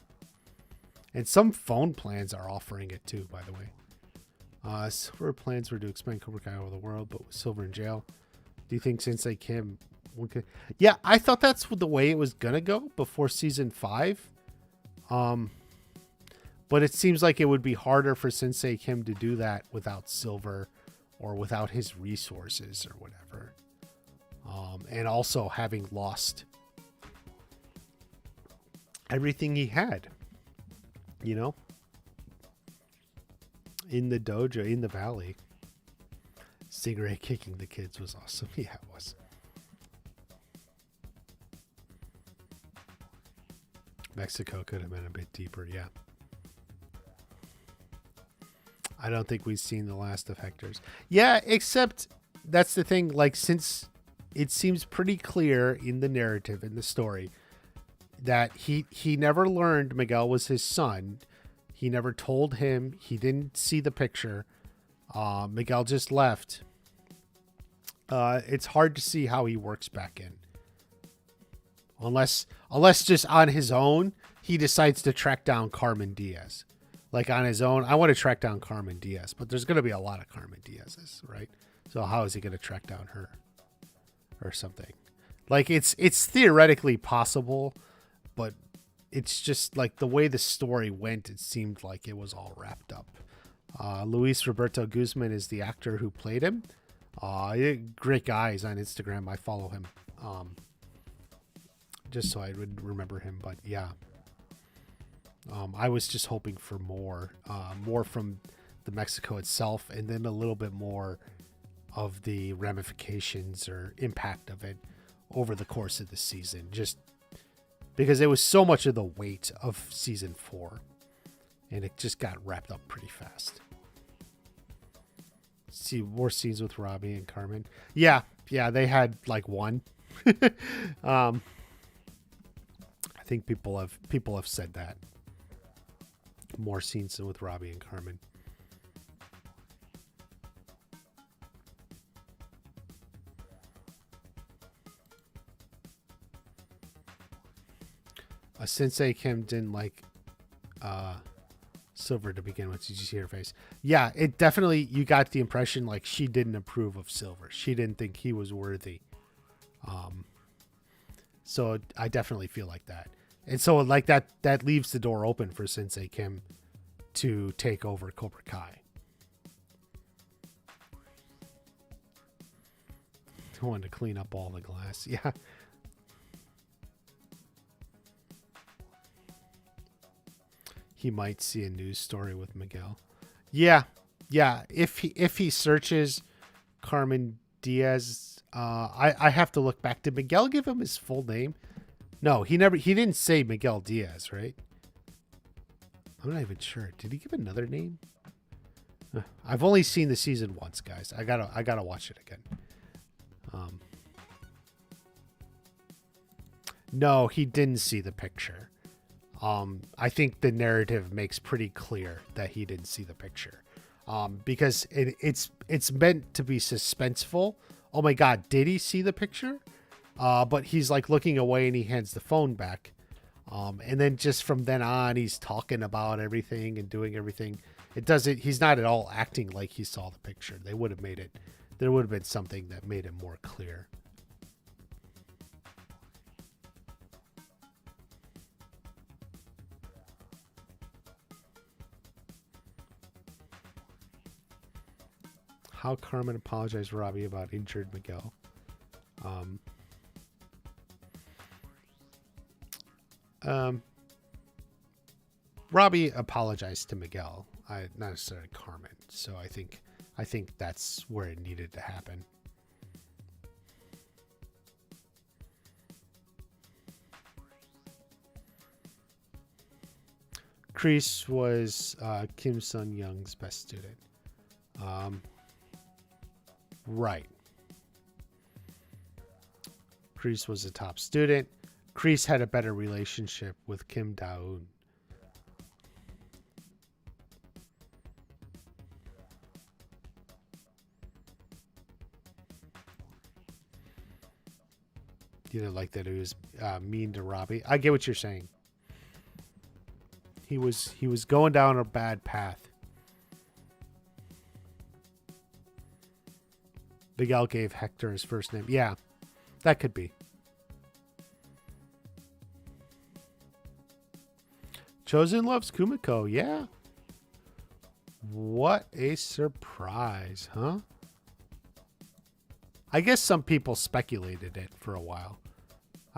And some phone plans are offering it too, by the way. Silver plans were to expand Cobra Kai over the world, but with Silver in jail, do you think Sensei Kim Okay. Yeah, I thought that's the way it was gonna go before season 5. But it seems like it would be harder for Sensei Kim to do that without Silver or without his resources or whatever. And also having lost everything he had, you know, in the dojo, in the valley. Stingray kicking the kids was awesome. Yeah, it was. Mexico could have been a bit deeper, yeah. I don't think we've seen the last of Hector's. Yeah, except that's the thing, like, since it seems pretty clear in the narrative, in the story, that he never learned Miguel was his son. He never told him. He didn't see the picture. Miguel just left. It's hard to see how he works back in. Unless just on his own, he decides to track down Carmen Diaz. Like on his own, I want to track down Carmen Diaz, but there's going to be a lot of Carmen Diaz's, right? So how is he going to track down her or something? Like it's theoretically possible, but it's just like the way the story went, it seemed like it was all wrapped up. Luis Roberto Guzman is the actor who played him. Great guy. He's on Instagram. I follow him. Just so I would remember him, but yeah. I was just hoping for more from the Mexico itself, and then a little bit more of the ramifications or impact of it over the course of the season, just because it was so much of the weight of season 4, and it just got wrapped up pretty fast. See more scenes with Robbie and Carmen. Yeah, they had like one. I think people have said that. More scenes with Robbie and Carmen. Sensei Kim didn't like Silver to begin with. Did you see her face? Yeah, it definitely, you got the impression like she didn't approve of Silver. She didn't think he was worthy. So I definitely feel like that. And so like that leaves the door open for Sensei Kim to take over Cobra Kai. I wanted to clean up all the glass. Yeah. He might see a news story with Miguel. Yeah. If he searches Carmen Diaz, I have to look back. Did Miguel give him his full name? No, he didn't say Miguel Diaz, right? I'm not even sure. Did he give another name? I've only seen the season once, guys. I gotta watch it again. No, he didn't see the picture. I think the narrative makes pretty clear that he didn't see the picture. Because it's meant to be suspenseful. Oh my God, did he see the picture? But he's like looking away and he hands the phone back. And then just from then on, he's talking about everything and doing everything. He's not at all acting like he saw the picture. There would have been something that made it more clear. How Carmen apologized to Robbie about injured Miguel. Robbie apologized to Miguel, not necessarily Carmen. So I think that's where it needed to happen. Kreese was Kim Sun Young's best student. Right. Kreese was a top student. Kreese had a better relationship with Kim Da-eun. You didn't like that he was mean to Robbie. I get what you're saying. He was going down a bad path. Miguel gave Hector his first name. Yeah. That could be. Chosen loves Kumiko. Yeah. What a surprise, huh? I guess some people speculated it for a while.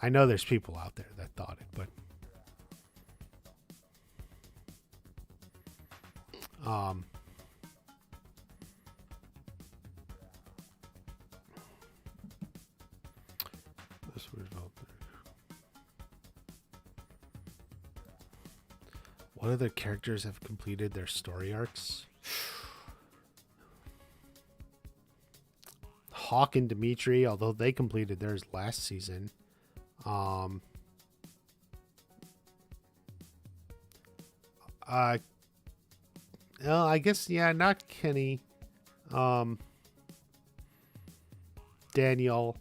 I know there's people out there that thought it, but this was out there. What other characters have completed their story arcs? Hawk and Dimitri, although they completed theirs last season. I guess, yeah, not Kenny. Daniel.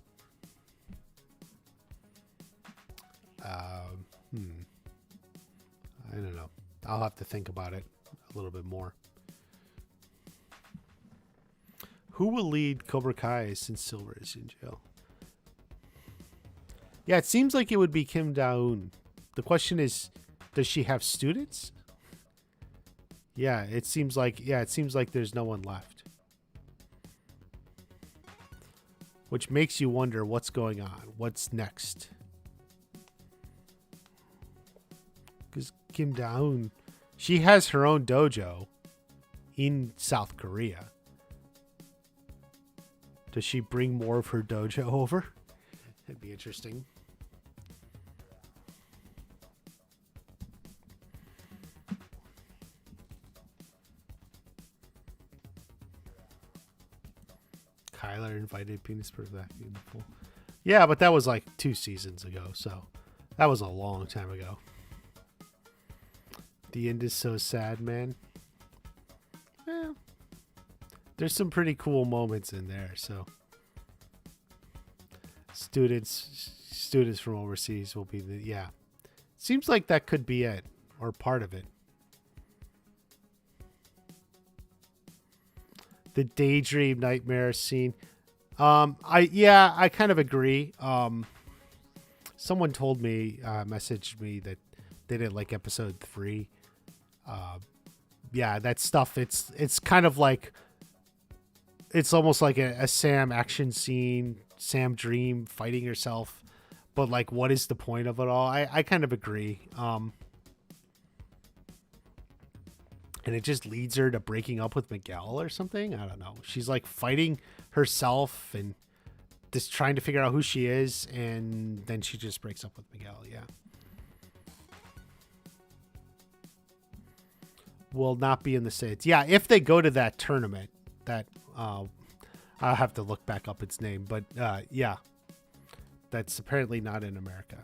I don't know. I'll have to think about it a little bit more. Who will lead Cobra Kai since Silver is in jail? Yeah, it seems like it would be Kim Da-eun. The question is, does she have students? Yeah, it seems like there's no one left. Which makes you wonder what's going on. What's next? Because Kim Da-eun, she has her own dojo in South Korea. Does she bring more of her dojo over? That'd be interesting. Kyler invited Penisburg back in the pool. Yeah, but that was like 2 seasons ago, so that was a long time ago. The end is so sad, man. Yeah. There's some pretty cool moments in there, so students from overseas will be yeah. Seems like that could be it, or part of it. The daydream nightmare scene. I kind of agree. Someone told me, messaged me that they didn't like episode 3. Yeah, that stuff. It's kind of like, it's almost like a Sam action scene, Sam Dream fighting herself, but like, what is the point of it all? I kind of agree. And it just leads her to breaking up with Miguel or something. I don't know. She's like fighting herself and just trying to figure out who she is, and then she just breaks up with Miguel. Yeah. Will not be in the States. Yeah, if they go to that tournament, that I'll have to look back up its name, but yeah, that's apparently not in America.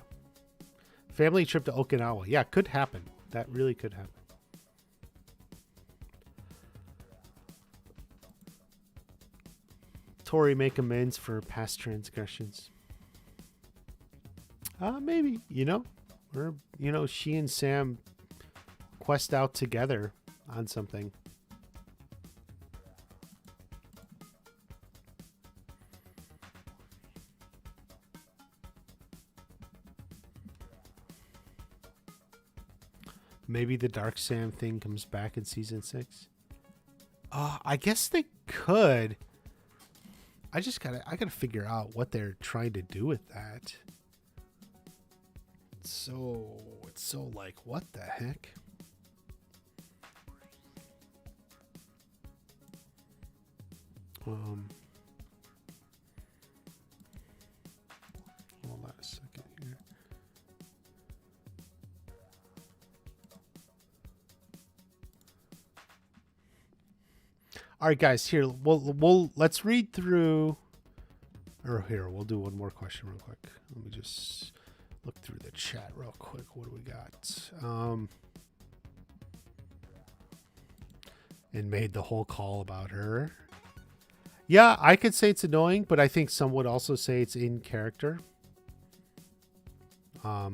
Family trip to Okinawa. Yeah, could happen. That really could happen. Tori make amends for past transgressions. Maybe, or she and Sam quest out together on something. Maybe the Dark Sam thing comes back in season 6. I guess they could. I gotta figure out what they're trying to do with that. It's so like, what the heck? Hold on a second here. All right, guys. Here, we'll let's read through. Or here, we'll do one more question real quick. Let me just look through the chat real quick. What do we got? And made the whole call about her. Yeah, I could say it's annoying, but I think some would also say it's in character. Why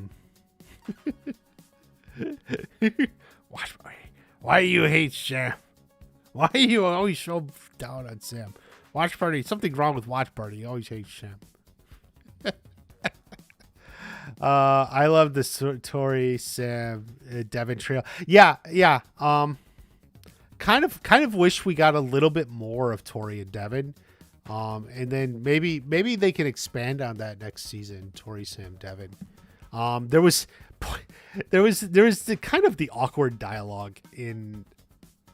do you hate Sam? Why are you always so down on Sam? Watch Party. Something wrong with Watch Party. You always hate Sam. I love the Tori, Sam, Devin trio. Yeah, yeah. Kind of wish we got a little bit more of Tori and Devin. And then maybe they can expand on that next season. Tori, Sam, Devin. There was the kind of the awkward dialogue in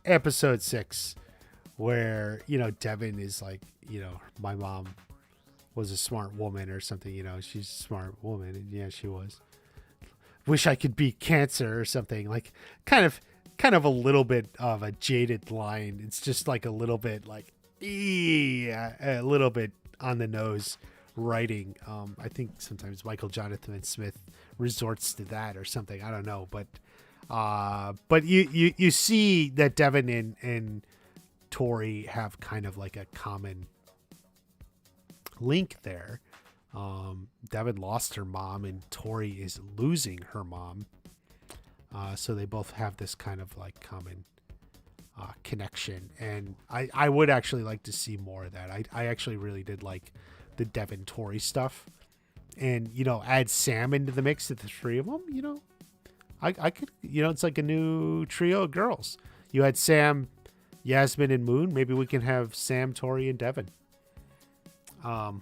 episode 6 where, Devin is like, my mom was a smart woman or something, she's a smart woman. And yeah, she was. Wish I could beat cancer or something, like kind of a little bit of a jaded line. It's just like a little bit like, a little bit on the nose writing. I think sometimes Michael Jonathan Smith resorts to that or something. I don't know, but you see that Devin and Tori have kind of like a common link there. Devin lost her mom and Tori is losing her mom. So they both have this kind of like common connection. And I would actually like to see more of that. I actually really did like the Devin Tori stuff. And, add Sam into the mix of the three of them, I could, it's like a new trio of girls. You had Sam, Yasmin, and Moon. Maybe we can have Sam, Tori, and Devin. How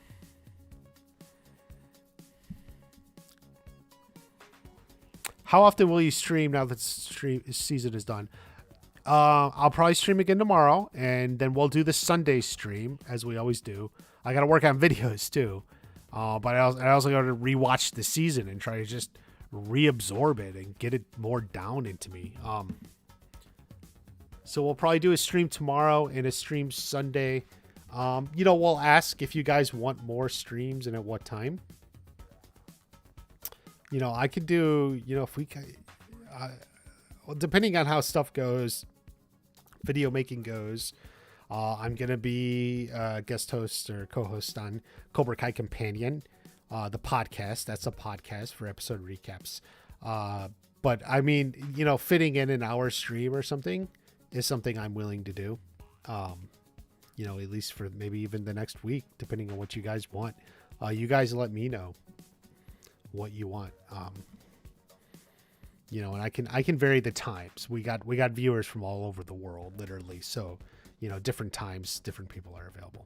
often will you stream now that season is done? I'll probably stream again tomorrow, and then we'll do the Sunday stream as we always do. I got to work on videos too, but I also got to rewatch the season and try to just reabsorb it and get it more down into me. So we'll probably do a stream tomorrow and a stream Sunday. We'll ask if you guys want more streams and at what time. I could do, if we can, depending on how stuff goes, video making goes, I'm going to be a guest host or co-host on Cobra Kai Companion, the podcast. That's a podcast for episode recaps. But I mean, fitting in an hour stream or something is something I'm willing to do. At least for maybe even the next week, depending on what you guys want. You guys let me know what you want. And I can vary the times. We got viewers from all over the world, literally. So, different times, different people are available.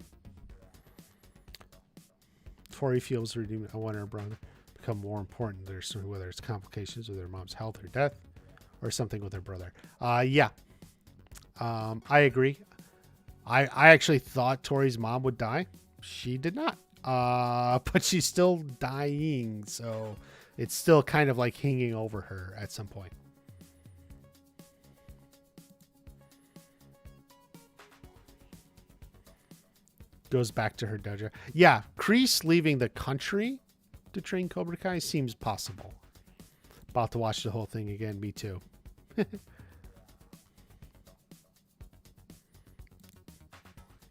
Tori feels redeemed. I want her brother become more important. There's whether it's complications with her mom's health or death, or something with her brother. Yeah. I agree. I actually thought Tori's mom would die. She did not. But she's still dying, so it's still kind of like hanging over her at some point. Goes back to her dojo. Yeah, Kreese leaving the country to train Cobra Kai seems possible. About to watch the whole thing again. Me too.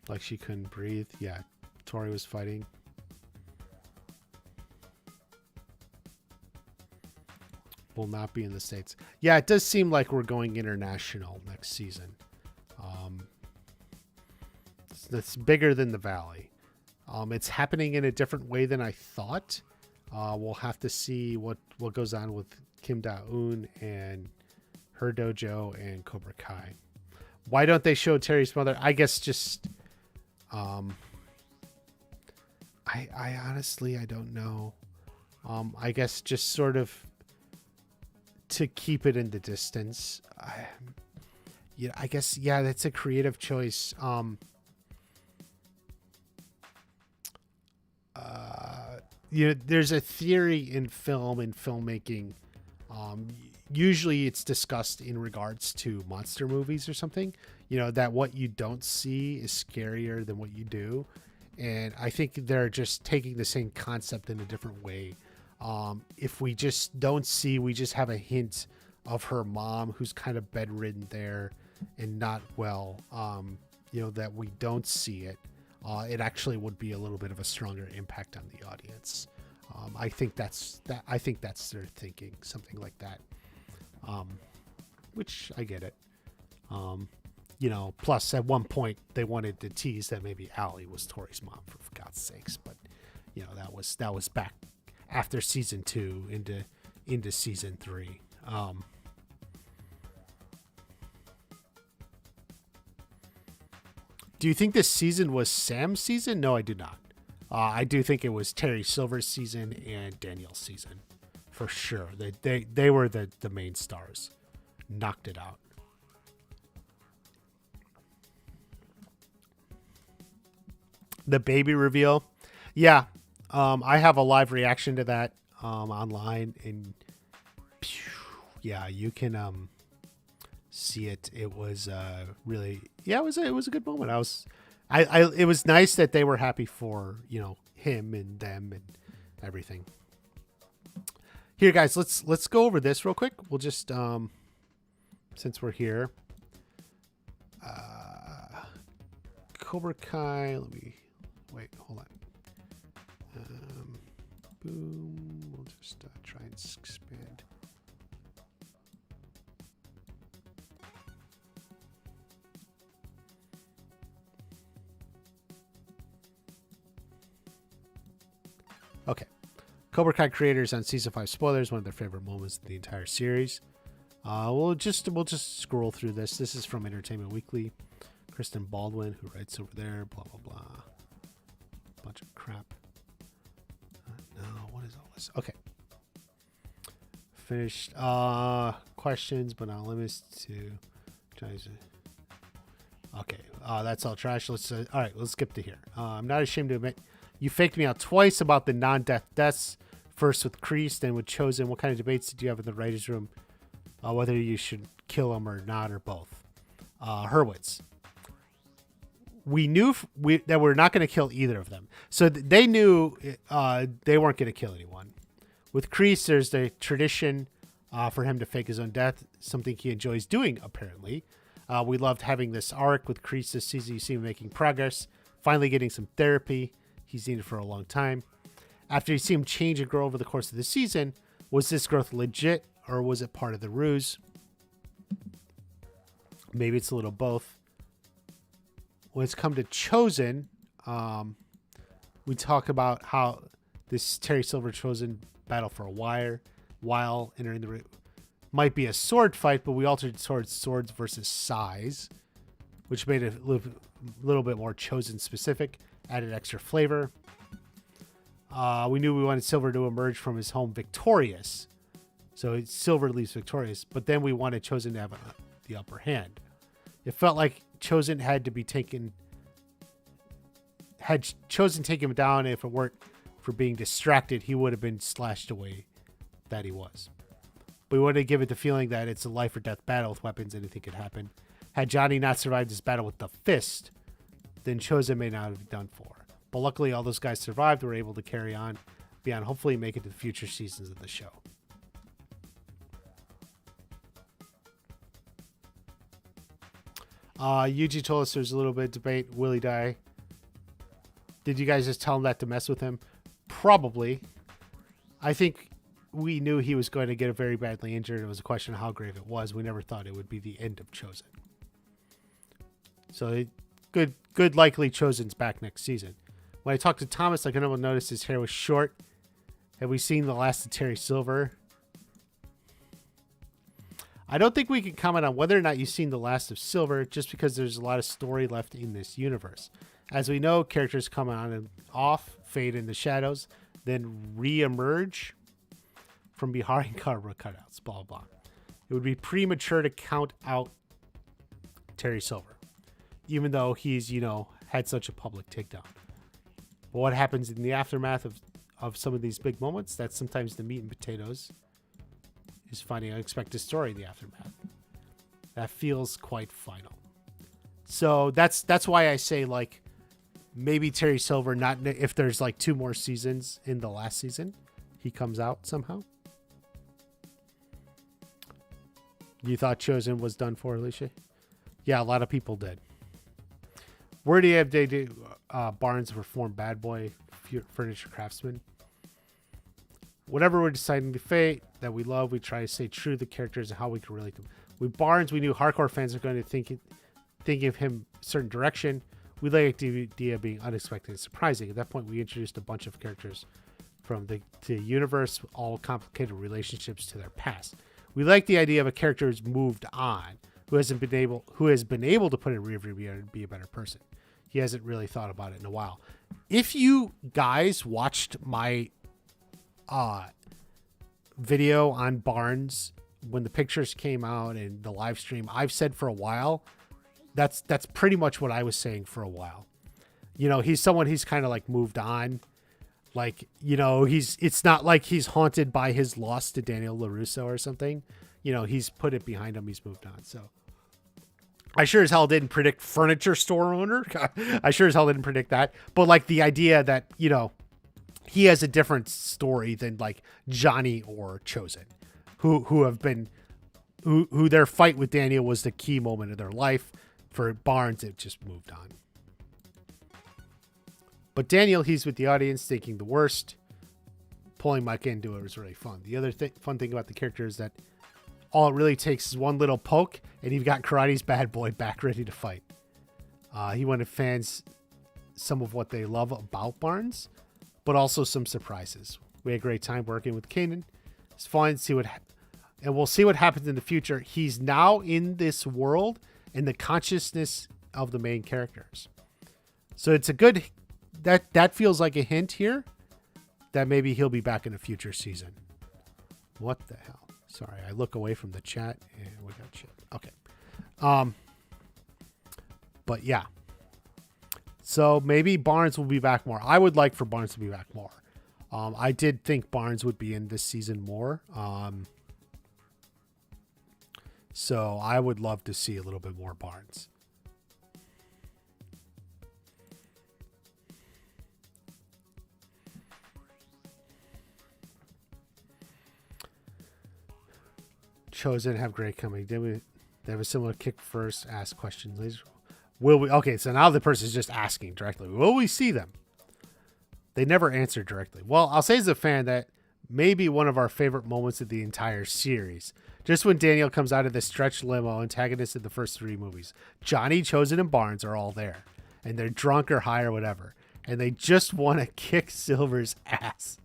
Like she couldn't breathe. Yeah, Tori was fighting. Will not be in the States. Yeah, it does seem like we're going international next season. It's bigger than the Valley. It's happening in a different way than I thought. We'll have to see what goes on with Kim Da-eun and her dojo and Cobra Kai. Why don't they show Terry's mother? I guess just... I honestly, I don't know. I guess just sort of to keep it in the distance. I guess, yeah, that's a creative choice. There's a theory in film and filmmaking. Usually it's discussed in regards to monster movies or something, that what you don't see is scarier than what you do. And I think they're just taking the same concept in a different way. If we just don't see, we just have a hint of her mom who's kind of bedridden there and not well, that we don't see it. It actually would be a little bit of a stronger impact on the audience. I think that's their thinking, something like that. Which I get it. Plus at one point they wanted to tease that maybe Allie was Tori's mom, for God's sakes, but you know, that was back after season 2 into season 3. Do you think this season was Sam's season? No, I do not. I do think it was Terry Silver's season and Daniel's season, for sure. They were the main stars. Knocked it out. The baby reveal, yeah. I have a live reaction to that online, and yeah, you can see it. It was really, yeah, it was a good moment. It was nice that they were happy for, you know, him and them and everything. Here, guys, let's go over this real quick. We'll just since we're here, Cobra Kai. Let me wait. Hold on. Boom. We'll just try and expand. Okay. Cobra Kai creators on season 5 spoilers, one of their favorite moments in the entire series. We'll just scroll through this. This is from Entertainment Weekly. Kristen Baldwin, who writes over there, blah blah blah. Bunch of crap. No, what is all this? Okay. Finished questions, but not limits to. Okay, that's all trash. Let's all right. Let's skip to here. I'm not ashamed to admit you faked me out twice about the non-death deaths. First with Kreese, then with Chosen. What kind of debates did you have in the writers' room? Whether you should kill him or not, or both. Hurwitz. We knew that we're not going to kill either of them. So they knew they weren't going to kill anyone. With Kreese, there's the tradition for him to fake his own death, something he enjoys doing, apparently. We loved having this arc with Kreese this season. You see him making progress, finally getting some therapy. He's needed for a long time. After you see him change and grow over the course of the season, was this growth legit or was it part of the ruse? Maybe it's a little both. When it's come to Chosen, we talk about how this Terry Silver Chosen battle for a wire while entering the might be a sword fight, but we altered towards swords versus size, which made it a little bit more Chosen specific, added extra flavor. We knew we wanted Silver to emerge from his home victorious. So Silver leaves victorious, but then we wanted Chosen to have the upper hand. It felt like Chosen had Chosen taken him down. If it weren't for being distracted, he would have been slashed away that he was. But we wanted to give it the feeling that it's a life or death battle with weapons. Anything could happen. Had Johnny not survived this battle with the fist, then Chosen may not have been done for. But luckily, all those guys survived. Were able to carry on, beyond, hopefully make it to the future seasons of the show. Yuji told us there's a little bit of debate. Will he die? Did you guys just tell him that to mess with him? Probably. I think we knew he was going to get very badly injured. It was a question of how grave it was. We never thought it would be the end of Chosen. So good likely Chosen's back next season. When I talked to Thomas, I couldn't notice his hair was short. Have we seen the last of Terry Silver? I don't think we can comment on whether or not you've seen the last of Silver, just because there's a lot of story left in this universe. As we know, characters come on and off, fade in the shadows, then re-emerge from behind cardboard cutouts, blah, blah. It would be premature to count out Terry Silver, even though he's, had such a public takedown. But what happens in the aftermath of some of these big moments, that's sometimes the meat and potatoes, is finding an unexpected story in the aftermath. That feels quite final. So that's why I say, maybe Terry Silver, not if there's 2 more seasons in the last season, he comes out somehow. You thought Chosen was done for, Alicia? Yeah, a lot of people did. Where do you have Barnes perform Bad Boy Furniture Craftsman? Whatever we're deciding to fate that we love, we try to stay true to the characters and how we can relate them. With Barnes, we knew hardcore fans are going to think of him a certain direction. We like the idea of being unexpected and surprising. At that point, we introduced a bunch of characters from the universe, all complicated relationships to their past. We like the idea of a character who's moved on, who has been able to put in rearview mirror and be a better person. He hasn't really thought about it in a while. If you guys watched my video on Barnes when the pictures came out and the live stream, I've said for a while, that's pretty much what I was saying for a while. You know, he's kind of like moved on. Like, you know, it's not like he's haunted by his loss to Daniel LaRusso or something. You know, he's put it behind him. He's moved on. So I sure as hell didn't predict furniture store owner. I sure as hell didn't predict that. But like the idea that, you know, he has a different story than like Johnny or Chosen, who their fight with Daniel was the key moment of their life. For Barnes, it just moved on. But Daniel, he's with the audience thinking the worst. Pulling Mike into it was really fun. The other fun thing about the character is that all it really takes is one little poke, and you've got Karate's bad boy back ready to fight. He wanted fans some of what they love about Barnes, but also some surprises. We had a great time working with Kanan. It's fun to see and we'll see what happens in the future. He's now in this world in the consciousness of the main characters. So it's a good... That feels like a hint here that maybe he'll be back in a future season. What the hell? Sorry, I look away from the chat and we got shit. Okay. But yeah. So maybe Barnes will be back more. I would like for Barnes to be back more. I did think Barnes would be in this season more. So I would love to see a little bit more Barnes. Chosen have great coming. They have a similar kick first, ask questions later. Will we? Okay, so now the person is just asking directly. Will we see them? They never answer directly. Well, I'll say as a fan that maybe one of our favorite moments of the entire series. Just when Daniel comes out of the stretch limo, antagonist in the first 3 movies. Johnny, Chosen, and Barnes are all there. And they're drunk or high or whatever. And they just want to kick Silver's ass.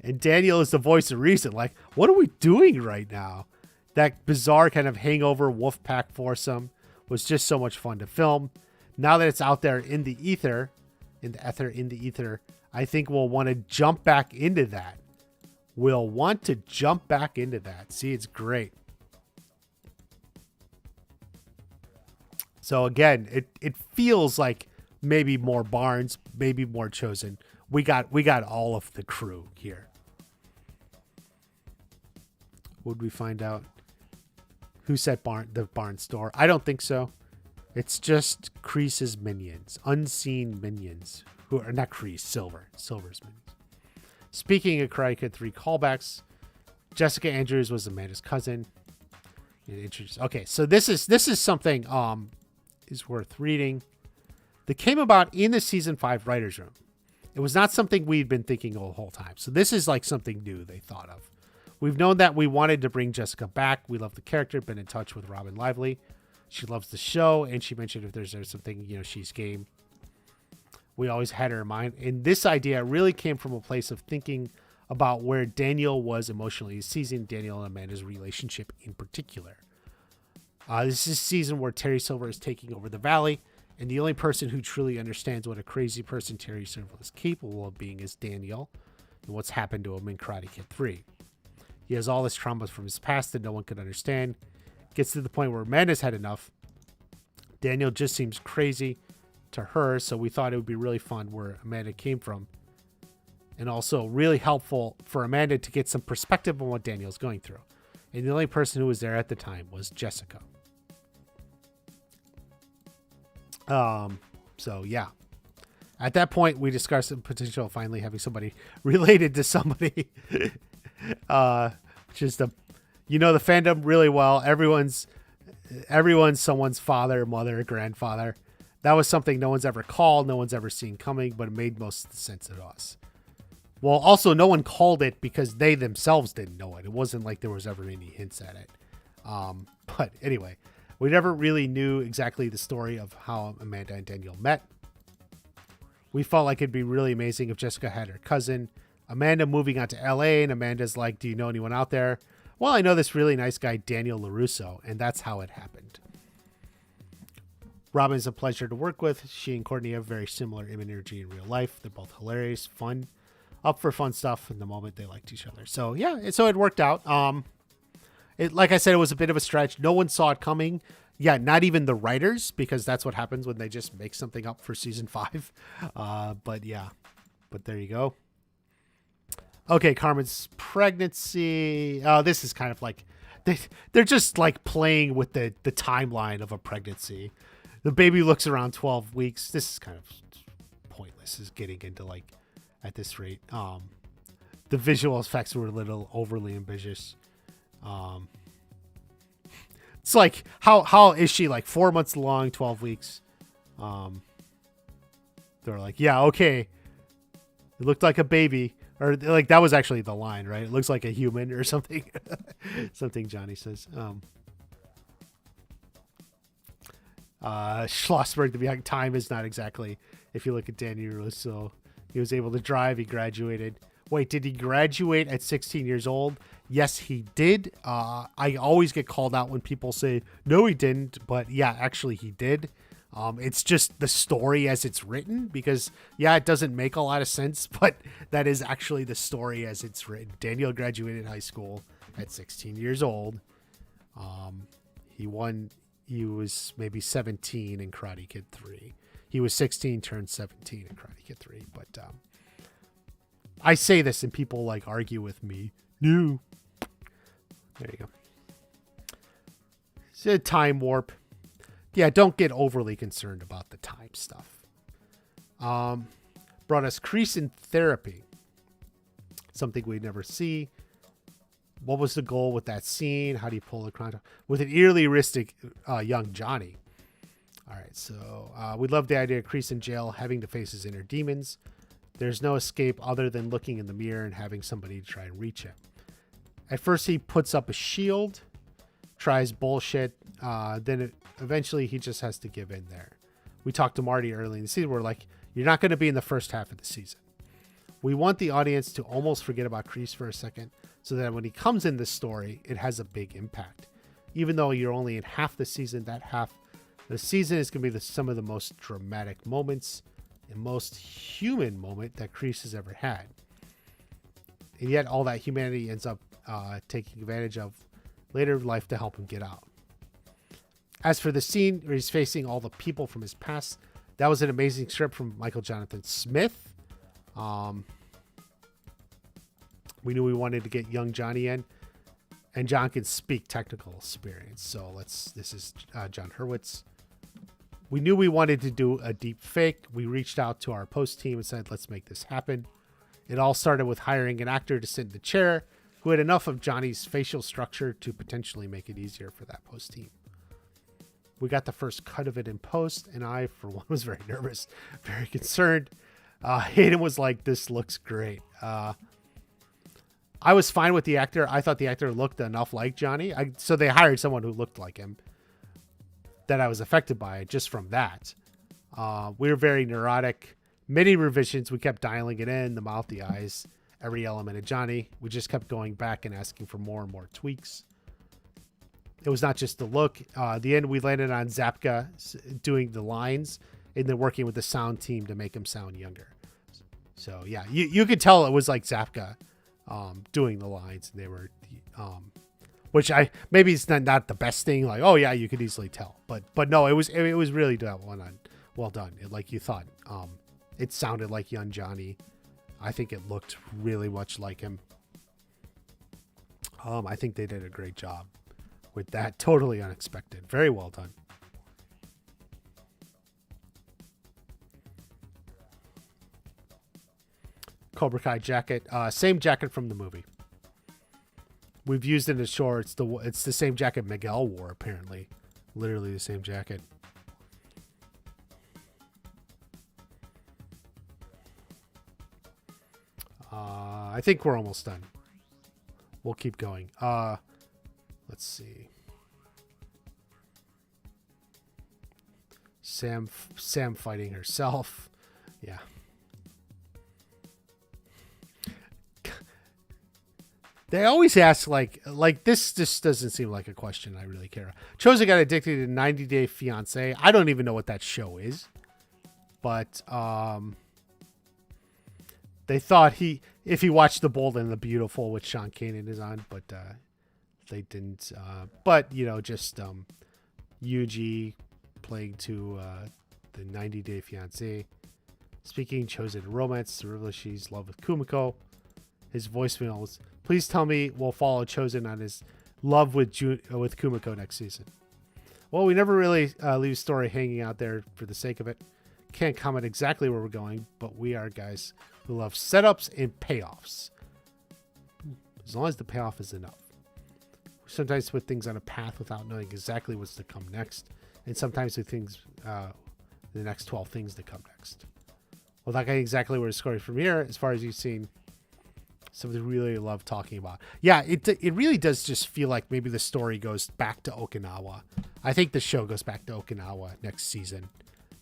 And Daniel is the voice of reason. Like, what are we doing right now? That bizarre kind of hangover Wolfpack foursome was just so much fun to film. Now that it's out there in the ether, I think we'll want to jump back into that. See, it's great. So again, it feels like maybe more Barnes, maybe more Chosen. We got all of the crew here. Would we find out who set the Barnes door? I don't think so. It's just Kreese's minions, unseen minions, who are not Kreese, Silver's minions. Speaking of Karate Kid 3 callbacks, Jessica Andrews was Amanda's cousin. Okay, so this is something is worth reading. That came about in the season 5 writers' room. It was not something we'd been thinking the whole time. So this is like something new they thought of. We've known that we wanted to bring Jessica back. We love the character. Been in touch with Robin Lively. She loves the show, and she mentioned if there's something, she's game. We always had her in mind. And this idea really came from a place of thinking about where Daniel was emotionally this season, Daniel and Amanda's relationship in particular. This is a season where Terry Silver is taking over the Valley, and the only person who truly understands what a crazy person Terry Silver is capable of being is Daniel, and what's happened to him in Karate Kid 3. He has all this trauma from his past that no one could understand. Gets to the point where Amanda's had enough. Daniel just seems crazy to her, so we thought it would be really fun where Amanda came from. And also really helpful for Amanda to get some perspective on what Daniel's going through. And the only person who was there at the time was Jessica. So yeah. At that point, we discussed the potential of finally having somebody related to somebody. Just the fandom really well. Everyone's someone's father, mother, grandfather. That was something no one's ever called, no one's ever seen coming, but it made most of the sense to us. Well, also, no one called it because they themselves didn't know it. It wasn't like there was ever any hints at it. But anyway, We never really knew exactly the story of how Amanda and Daniel met. We felt like it'd be really amazing if Jessica had her cousin Amanda moving out to LA, and Amanda's like, do you know anyone out there? Well, I know this really nice guy, Daniel LaRusso, and that's how it happened. Robin is a pleasure to work with. She and Courtney have very similar energy in real life. They're both hilarious, fun, up for fun stuff in the moment they liked each other. So yeah, so it worked out. Like I said, it was a bit of a stretch. No one saw it coming. Yeah, not even the writers, because that's what happens when they just make something up for season 5. But yeah, but there you go. Okay, Carmen's pregnancy. This is kind of like they're just like playing with the timeline of a pregnancy. The baby looks around 12 weeks. This is kind of pointless. Is getting into like at this rate. The visual effects were a little overly ambitious. It's like how is she like 4 months long, 12 weeks? They're like, yeah, okay. It looked like a baby. Or like that was actually the line, right? It looks like a human or something. Something Johnny says. Schlossberg, the time is not exactly. If you look at Danny Russo, he was able to drive. He graduated. Wait, did he graduate at 16 years old? Yes, he did. I always get called out when people say, no, he didn't. But yeah, actually he did. It's just the story as it's written because, yeah, it doesn't make a lot of sense, but that is actually the story as it's written. Daniel graduated high school at 16 years old. He was maybe 17 in Karate Kid 3. He was 16, turned 17 in Karate Kid 3. But I say this and people like argue with me. No. There you go. It's a time warp. Yeah, don't get overly concerned about the time stuff. Brought us Kreese in therapy. Something we never see. What was the goal with that scene? How do you pull the crowd with an eerily realistic young Johnny? All right, so we love the idea of Kreese in jail having to face his inner demons. There's no escape other than looking in the mirror and having somebody to try and reach him. At first, he puts up a shield, tries bullshit. Then eventually he just has to give in there. We talked to Marty early in the season. We're like, you're not going to be in the first half of the season. We want the audience to almost forget about Kreese for a second so that when he comes in the story, it has a big impact. Even though you're only in half the season, that half the season is going to be some of the most dramatic moments and most human moment that Kreese has ever had. And yet all that humanity ends up taking advantage of later in life to help him get out. As for the scene where he's facing all the people from his past, that was an amazing script from Michael Jonathan Smith. We knew we wanted to get young Johnny in, and John can speak technical experience. So this is John Hurwitz. We knew we wanted to do a deep fake. We reached out to our post team and said, let's make this happen. It all started with hiring an actor to sit in the chair who had enough of Johnny's facial structure to potentially make it easier for that post team. We got the first cut of it in post, and I, for one, was very nervous, very concerned. Hayden was like, this looks great. I was fine with the actor. I thought the actor looked enough like Johnny. So they hired someone who looked like him that I was affected by it just from that. We were very neurotic. Many revisions. We kept dialing it in, the mouth, the eyes, every element of Johnny. We just kept going back and asking for more and more tweaks. It was not just the look. The end, we landed on Zapka doing the lines and then working with the sound team to make him sound younger. So, yeah, you could tell it was like Zapka doing the lines. And they were, which maybe it's not the best thing. Like, oh, yeah, you could easily tell. But no, it was really well done. Like you thought. It sounded like young Johnny. I think it looked really much like him. I think they did a great job with that. Totally unexpected. Very well done. Cobra Kai jacket. Same jacket from the movie. We've used it in the shore. It's the same jacket Miguel wore, apparently. Literally the same jacket. I think we're almost done. We'll keep going. Let's see. Sam fighting herself. Yeah. They always ask like this just doesn't seem like a question I really care. Chosen got addicted to 90 Day Fiancé. I don't even know what that show is. But they thought if he watched The Bold and the Beautiful, which Sean Kanan is on, but they didn't. But just Yuji playing to the 90 Day Fiancé. Speaking Chosen romance, the rivalry she's love with Kumiko. His voicemail was, please tell me we'll follow Chosen on his love with Kumiko next season. Well, we never really leave a story hanging out there for the sake of it. Can't comment exactly where we're going, but we are guys who love setups and payoffs. As long as the payoff is enough. We sometimes put things on a path without knowing exactly what's to come next, and sometimes with things, the next 12 things that come next. Without getting exactly where the story from here, as far as you've seen, something really love talking about. Yeah, it really does just feel like maybe the story goes back to Okinawa. I think the show goes back to Okinawa next season.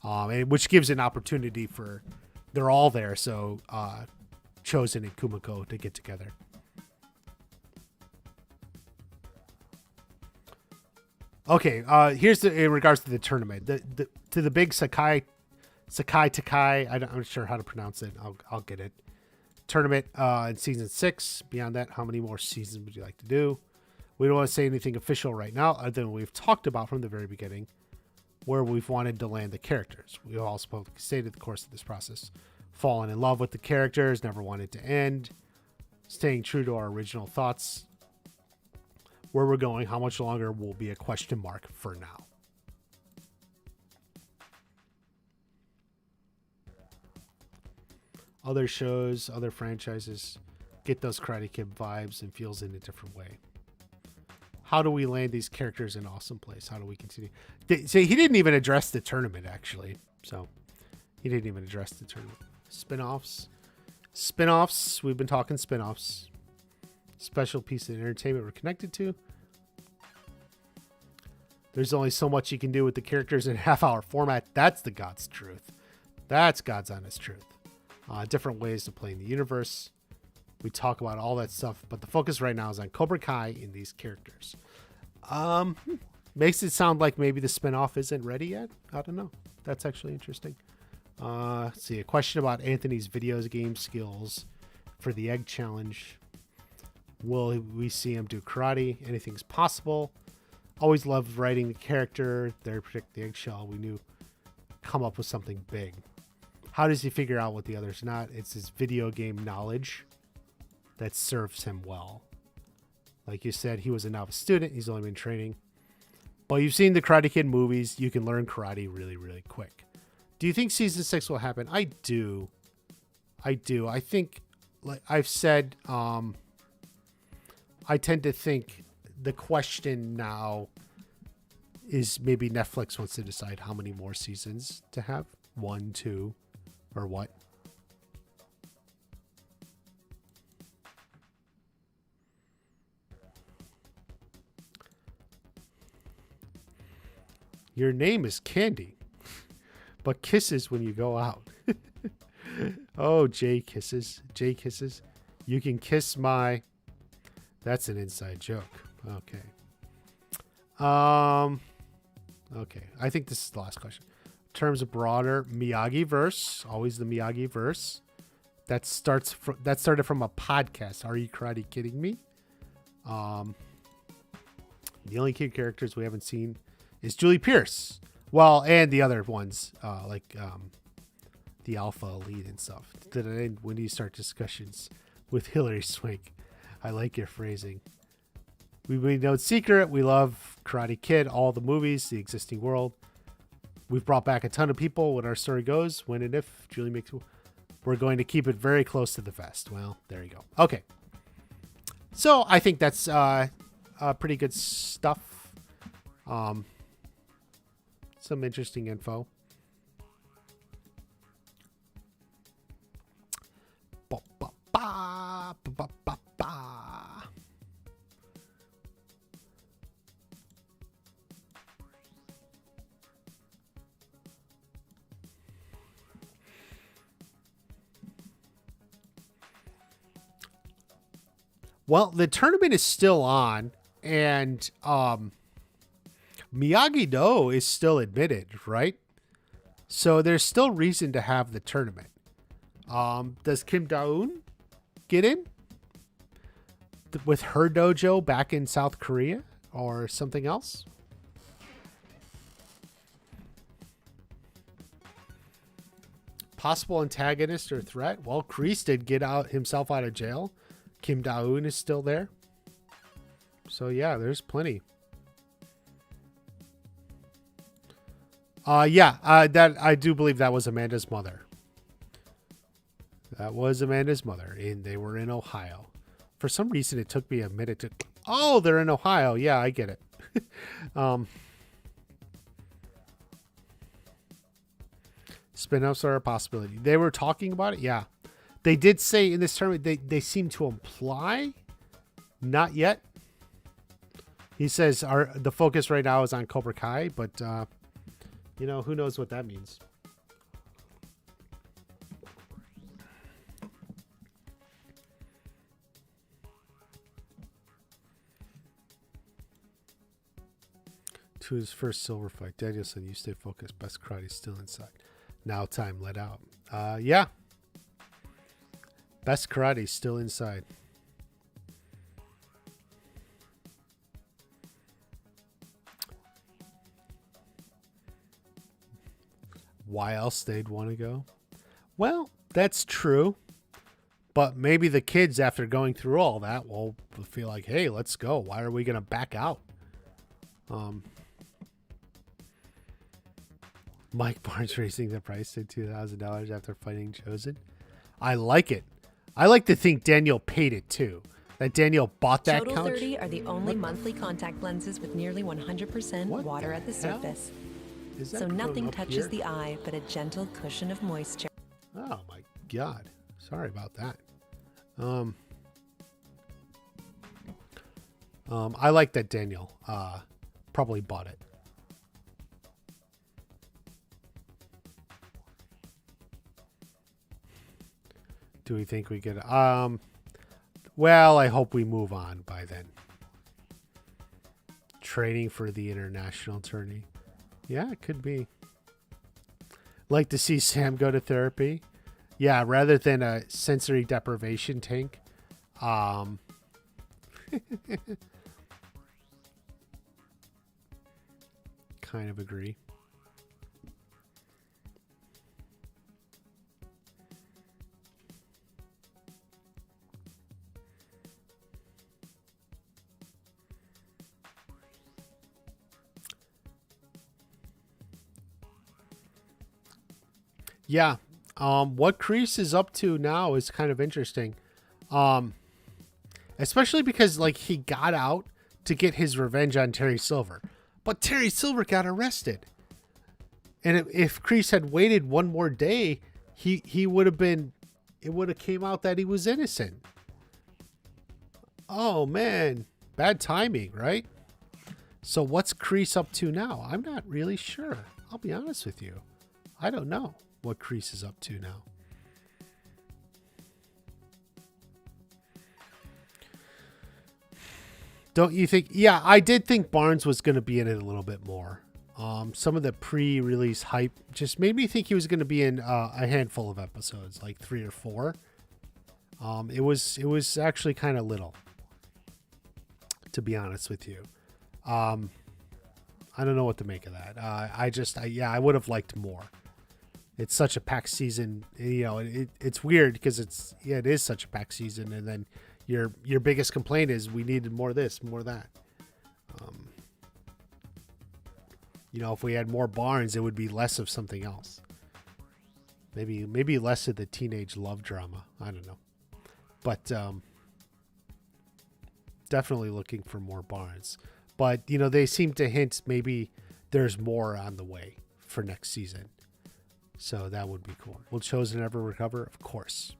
Which gives an opportunity for, they're all there, so Chosen and Kumiko to get together. Okay, here's in regards to the tournament, to the big Sakai Takai. I'm not sure how to pronounce it. I'll get it. Tournament in season 6. Beyond that, how many more seasons would you like to do? We don't want to say anything official right now, other than we've talked about from the very beginning, where we've wanted to land the characters. We also publicly stated the course of this process. Fallen in love with the characters, never wanted to end. Staying true to our original thoughts. Where we're going, how much longer will be a question mark for now. Other shows, other franchises get those Karate Kid vibes and feels in a different way. How do we land these characters in awesome place? How do we continue? See, he didn't even address the tournament, actually. So, he didn't even address the tournament. Spinoffs. We've been talking spinoffs. Special piece of entertainment we're connected to. There's only so much you can do with the characters in a half-hour format. That's the God's truth. That's God's honest truth. Different ways to play in the universe. We talk about all that stuff, but the focus right now is on Cobra Kai and these characters. Makes it sound like maybe the spinoff isn't ready yet. I don't know. That's actually interesting. Let's see, a question about Anthony's video game skills for the egg challenge. Will we see him do karate? Anything's possible. Always loved writing the character. There, predict the eggshell. We knew come up with something big. How does he figure out what the other's not? It's his video game knowledge that serves him well. Like you said, he was a novice student. He's only been training. But you've seen the Karate Kid movies. You can learn karate really, really quick. Do you think season 6 will happen? I do. I think, like I've said, I tend to think the question now is maybe Netflix wants to decide how many more seasons to have. 1, 2, or what? Your name is Candy, but kisses when you go out. Oh, Jay kisses. You can kiss my... That's an inside joke. Okay. Okay. I think this is the last question. In terms of broader Miyagi-verse, always the Miyagi-verse. That started from a podcast. Are you karate kidding me? The only kid characters we haven't seen is Julie Pierce. Well, and the other ones, like the Alpha Elite and stuff. When you start discussions with Hilary Swank, I like your phrasing. We made no secret. We love Karate Kid, all the movies, the existing world. We've brought back a ton of people when our story goes. When and if Julie makes, we're going to keep it very close to the vest. Well, there you go. Okay. So I think that's pretty good stuff. Some interesting info. Ba, ba, ba, ba, ba, ba. Well, the tournament is still on, and Miyagi-Do is still admitted, right? So there's still reason to have the tournament. Does Kim Da-eun get in with her dojo back in South Korea or something else? Possible antagonist or threat? Well, Kreese did get himself out of jail. Kim Da-eun is still there. So yeah, there's plenty. That I do believe that was Amanda's mother. That was Amanda's mother, and they were in Ohio. For some reason, it took me a minute to... Oh, they're in Ohio. Yeah, I get it. Spin-offs are a possibility. They were talking about it? Yeah. They did say in this tournament, they seem to imply, not yet. He says the focus right now is on Cobra Kai, but, who knows what that means. To his first silver fight, Danielson, you stay focused. Best karate still inside. Now time let out. Yeah. Best karate still inside. Why else they'd want to go? Well, that's true. But maybe the kids, after going through all that, will feel like, hey, let's go. Why are we going to back out? Mike Barnes raising the price to $2,000 after fighting Chosen. I like it. I like to think Daniel paid it too. That Daniel bought that Total couch. 30 are the only monthly contact lenses with nearly 100% water at the surface. So nothing touches the eye but a gentle cushion of moisture. Oh my God. Sorry about that. I like that Daniel probably bought it. Do we think we get... well, I hope we move on by then. Training for the international tourney. Yeah, it could be. Like to see Sam go to therapy. Yeah, rather than a sensory deprivation tank. Kind of agree. Yeah. What Kreese is up to now is kind of interesting. Especially because he got out to get his revenge on Terry Silver. But Terry Silver got arrested. And if Kreese had waited one more day, he would have been... It would have came out that he was innocent. Oh, man. Bad timing, right? So what's Kreese up to now? I'm not really sure. I'll be honest with you. I don't know what Kreese is up to now. Don't you think? Yeah, I did think Barnes was going to be in it a little bit more. Some of the pre-release hype just made me think he was going to be in a handful of episodes, like 3 or 4. It was actually kind of little, to be honest with you. I don't know what to make of that. I would have liked more. It's such a packed season, it's weird because it is such a packed season. And then your biggest complaint is we needed more of this, more of that. If we had more Barnes, it would be less of something else. Maybe less of the teenage love drama. I don't know. But definitely looking for more Barnes. But, they seem to hint maybe there's more on the way for next season. So that would be cool. Will Chosen ever recover? Of course.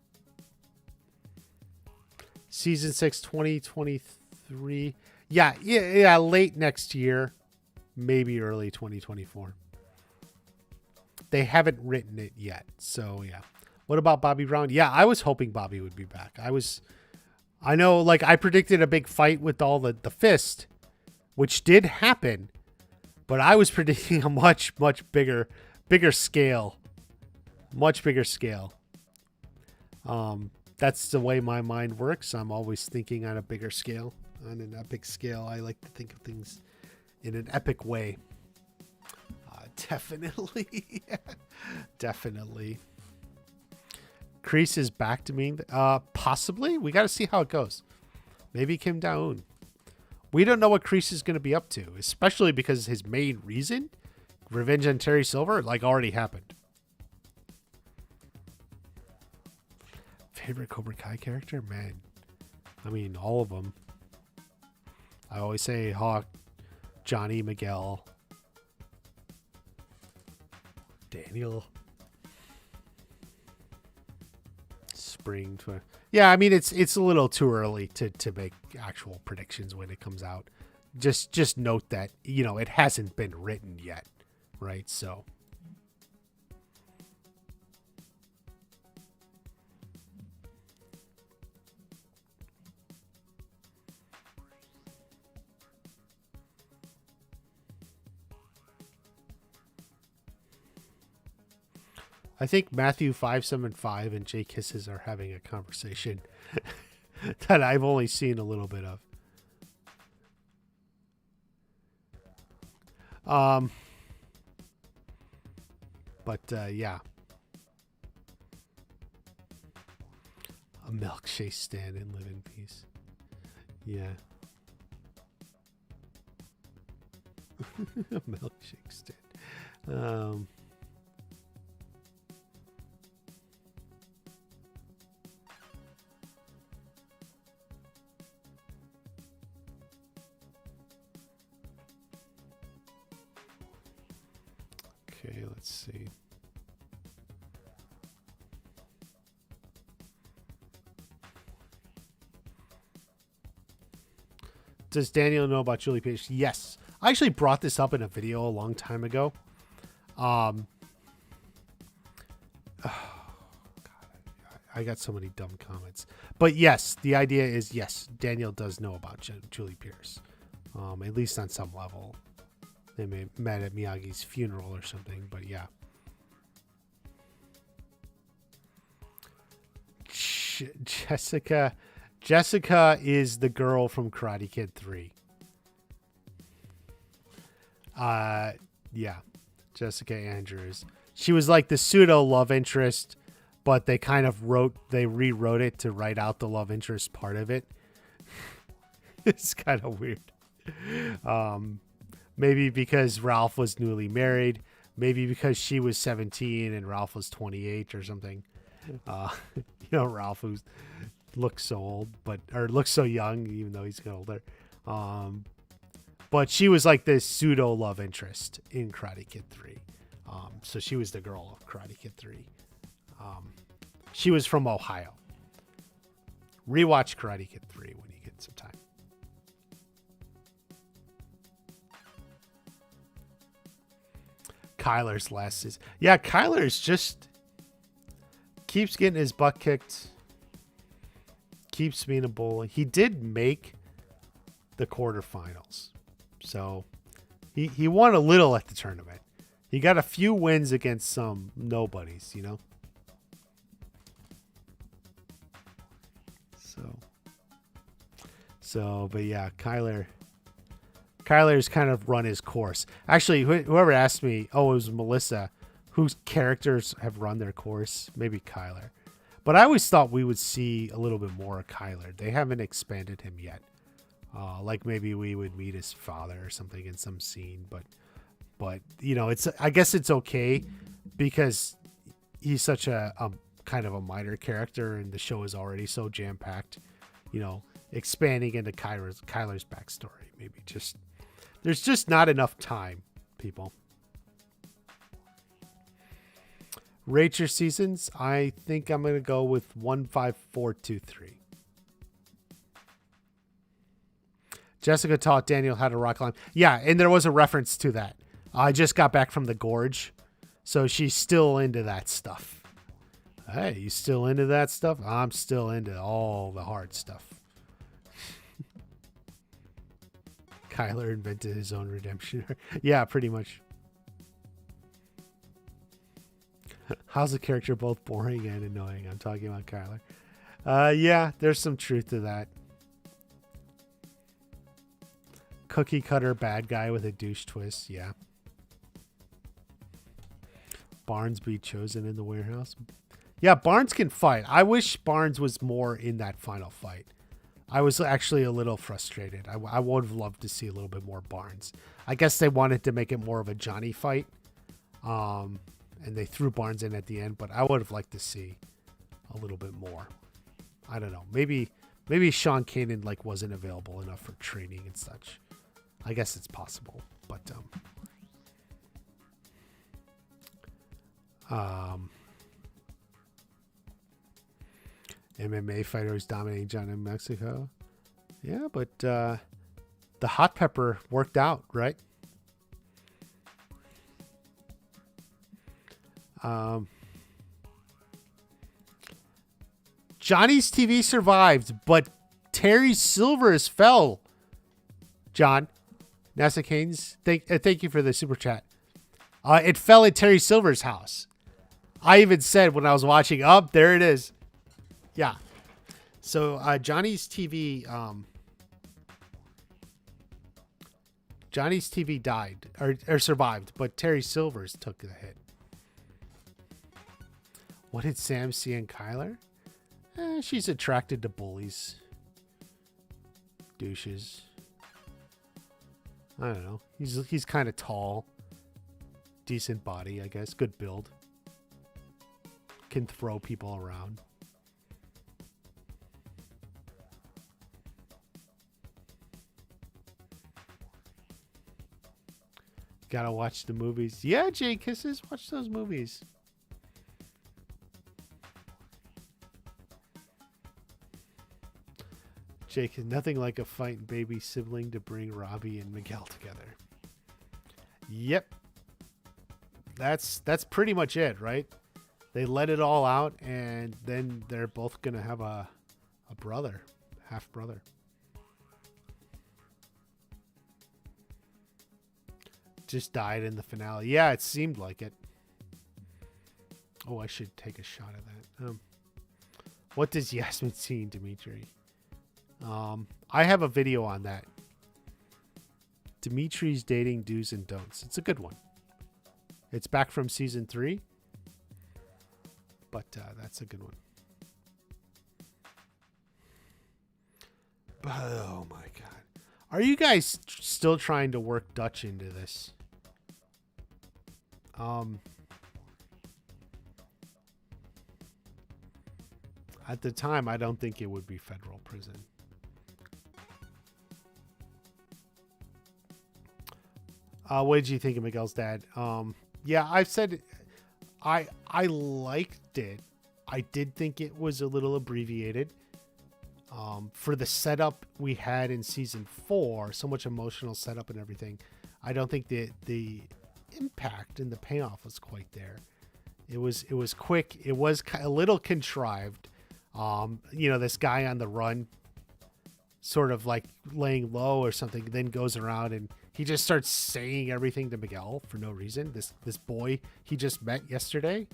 Season 6, 2023. Yeah, late next year. Maybe early 2024. They haven't written it yet. So, yeah. What about Bobby Brown? Yeah, I was hoping Bobby would be back. I know, like, I predicted a big fight with all the fist, which did happen, but I was predicting a much bigger scale. Much bigger scale. That's the way my mind works. I'm always thinking on a bigger scale, on an epic scale. I like to think of things in an epic way. Definitely. Definitely. Kreese is back to being possibly. We got to see how it goes. Maybe Kim Daeun. We don't know what Kreese is going to be up to, especially because his main reason, revenge on Terry Silver, like, already happened. Favorite Cobra Kai character? Man, I mean, all of them. I always say Hawk, Johnny, Miguel, Daniel, Spring. Yeah, I mean, it's a little too early to make actual predictions when it comes out. Just note that, you know, it hasn't been written yet, right? So. I think Matthew 575 and Jay Kisses are having a conversation that I've only seen a little bit of. Yeah. A milkshake stand and live in peace. Yeah. A milkshake stand. Okay, let's see. Does Daniel know about Julie Pierce? Yes. I actually brought this up in a video a long time ago. Oh, God, I got so many dumb comments. But yes, the idea is, yes, Daniel does know about Julie Pierce. At least on some level. They may have met at Miyagi's funeral or something, but yeah. Jessica is the girl from Karate Kid 3. Yeah. Jessica Andrews. She was like the pseudo love interest, but they kind of rewrote it to write out the love interest part of it. It's kind of weird. Maybe because Ralph was newly married. Maybe because she was 17 and Ralph was 28 or something. Ralph who looks so old, or looks so young, even though he's getting older. But she was like this pseudo love interest in Karate Kid 3. So she was the girl of Karate Kid 3. She was from Ohio. Rewatch Karate Kid 3 when you get some time. Kyler's last is... Yeah, Kyler's just... keeps getting his butt kicked. Keeps being a bully. He did make the quarterfinals. So, he won a little at the tournament. He got a few wins against some nobodies, you know? So, but yeah, Kyler's kind of run his course. Actually, whoever asked me, it was Melissa, whose characters have run their course? Maybe Kyler. But I always thought we would see a little bit more of Kyler. They haven't expanded him yet. Like maybe we would meet his father or something in some scene. But you know, I guess it's okay because he's such a kind of a minor character and the show is already so jam-packed. You know, expanding into Kyler's backstory. Maybe there's just not enough time, people. Rate your seasons. I think I'm going to go with 15423. Jessica taught Daniel how to rock climb. Yeah, and there was a reference to that. I just got back from the gorge, so she's still into that stuff. Hey, you still into that stuff? I'm still into all the hard stuff. Kyler invented his own redemption. Yeah, pretty much. How's the character both boring and annoying? I'm talking about Kyler. Yeah, there's some truth to that. Cookie cutter bad guy with a douche twist. Yeah. Barnes be chosen in the warehouse. Yeah, Barnes can fight. I wish Barnes was more in that final fight. I was actually a little frustrated. I would have loved to see a little bit more Barnes. I guess they wanted to make it more of a Johnny fight. And they threw Barnes in at the end, but I would have liked to see a little bit more. I don't know. Maybe Sean Kanan wasn't available enough for training and such. I guess it's possible, but MMA fighters dominating China and Mexico. Yeah, but the hot pepper worked out, right? Johnny's TV survived, but Terry Silvers fell. John, NASA Canes, thank you for the super chat. It fell at Terry Silver's house. I even said when I was watching, there it is. Yeah. So Johnny's TV died or survived, but Terry Silvers took the hit. What did Sam see in Kyler? She's attracted to bullies. Douches. I don't know. He's kind of tall. Decent body, I guess. Good build. Can throw people around. Gotta watch the movies. Yeah, Jay Kisses, watch those movies. Jake, nothing like a fight baby sibling to bring Robbie and Miguel together. Yep. That's pretty much it, right? They let it all out, and then they're both gonna have a brother, half brother. Just died in the finale. Yeah, it seemed like it. Oh, I should take a shot of that. What does Yasmin see in Dimitri? I have a video on that. Dimitri's dating do's and don'ts. It's a good one. It's back from season 3. But that's a good one. Oh my God. Are you guys still trying to work Dutch into this? At the time, I don't think it would be federal prison. What did you think of Miguel's dad? Yeah, I've said I liked it. I did think it was a little abbreviated. For the setup we had in season 4, so much emotional setup and everything, I don't think the impact and the payoff was quite there. It was quick. It was a little contrived. This guy on the run, sort of like laying low or something, then goes around and he just starts saying everything to Miguel for no reason. This boy he just met yesterday,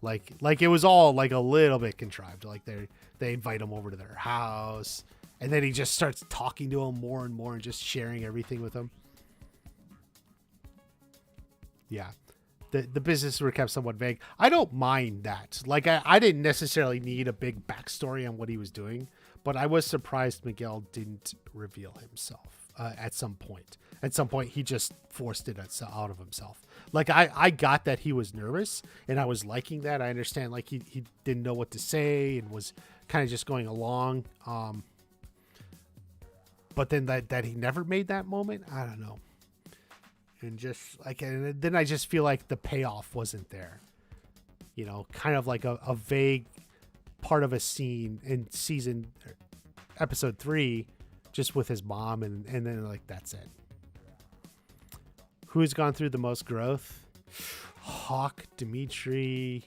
like it was all like a little bit contrived. Like they invite him over to their house, and then he just starts talking to him more and more and just sharing everything with him. Yeah. The business were kept somewhat vague. I don't mind that. Like, I didn't necessarily need a big backstory on what he was doing, but I was surprised Miguel didn't reveal himself at some point. At some point, he just forced it out of himself. Like, I got that he was nervous, and I was liking that. I understand, like, he didn't know what to say and was kind of just going along. But then that he never made that moment, I don't know. And just like, and then I just feel like the payoff wasn't there, kind of like a vague part of a scene in episode 3, just with his mom. And then like, that's it. Who's gone through the most growth? Hawk, Dimitri,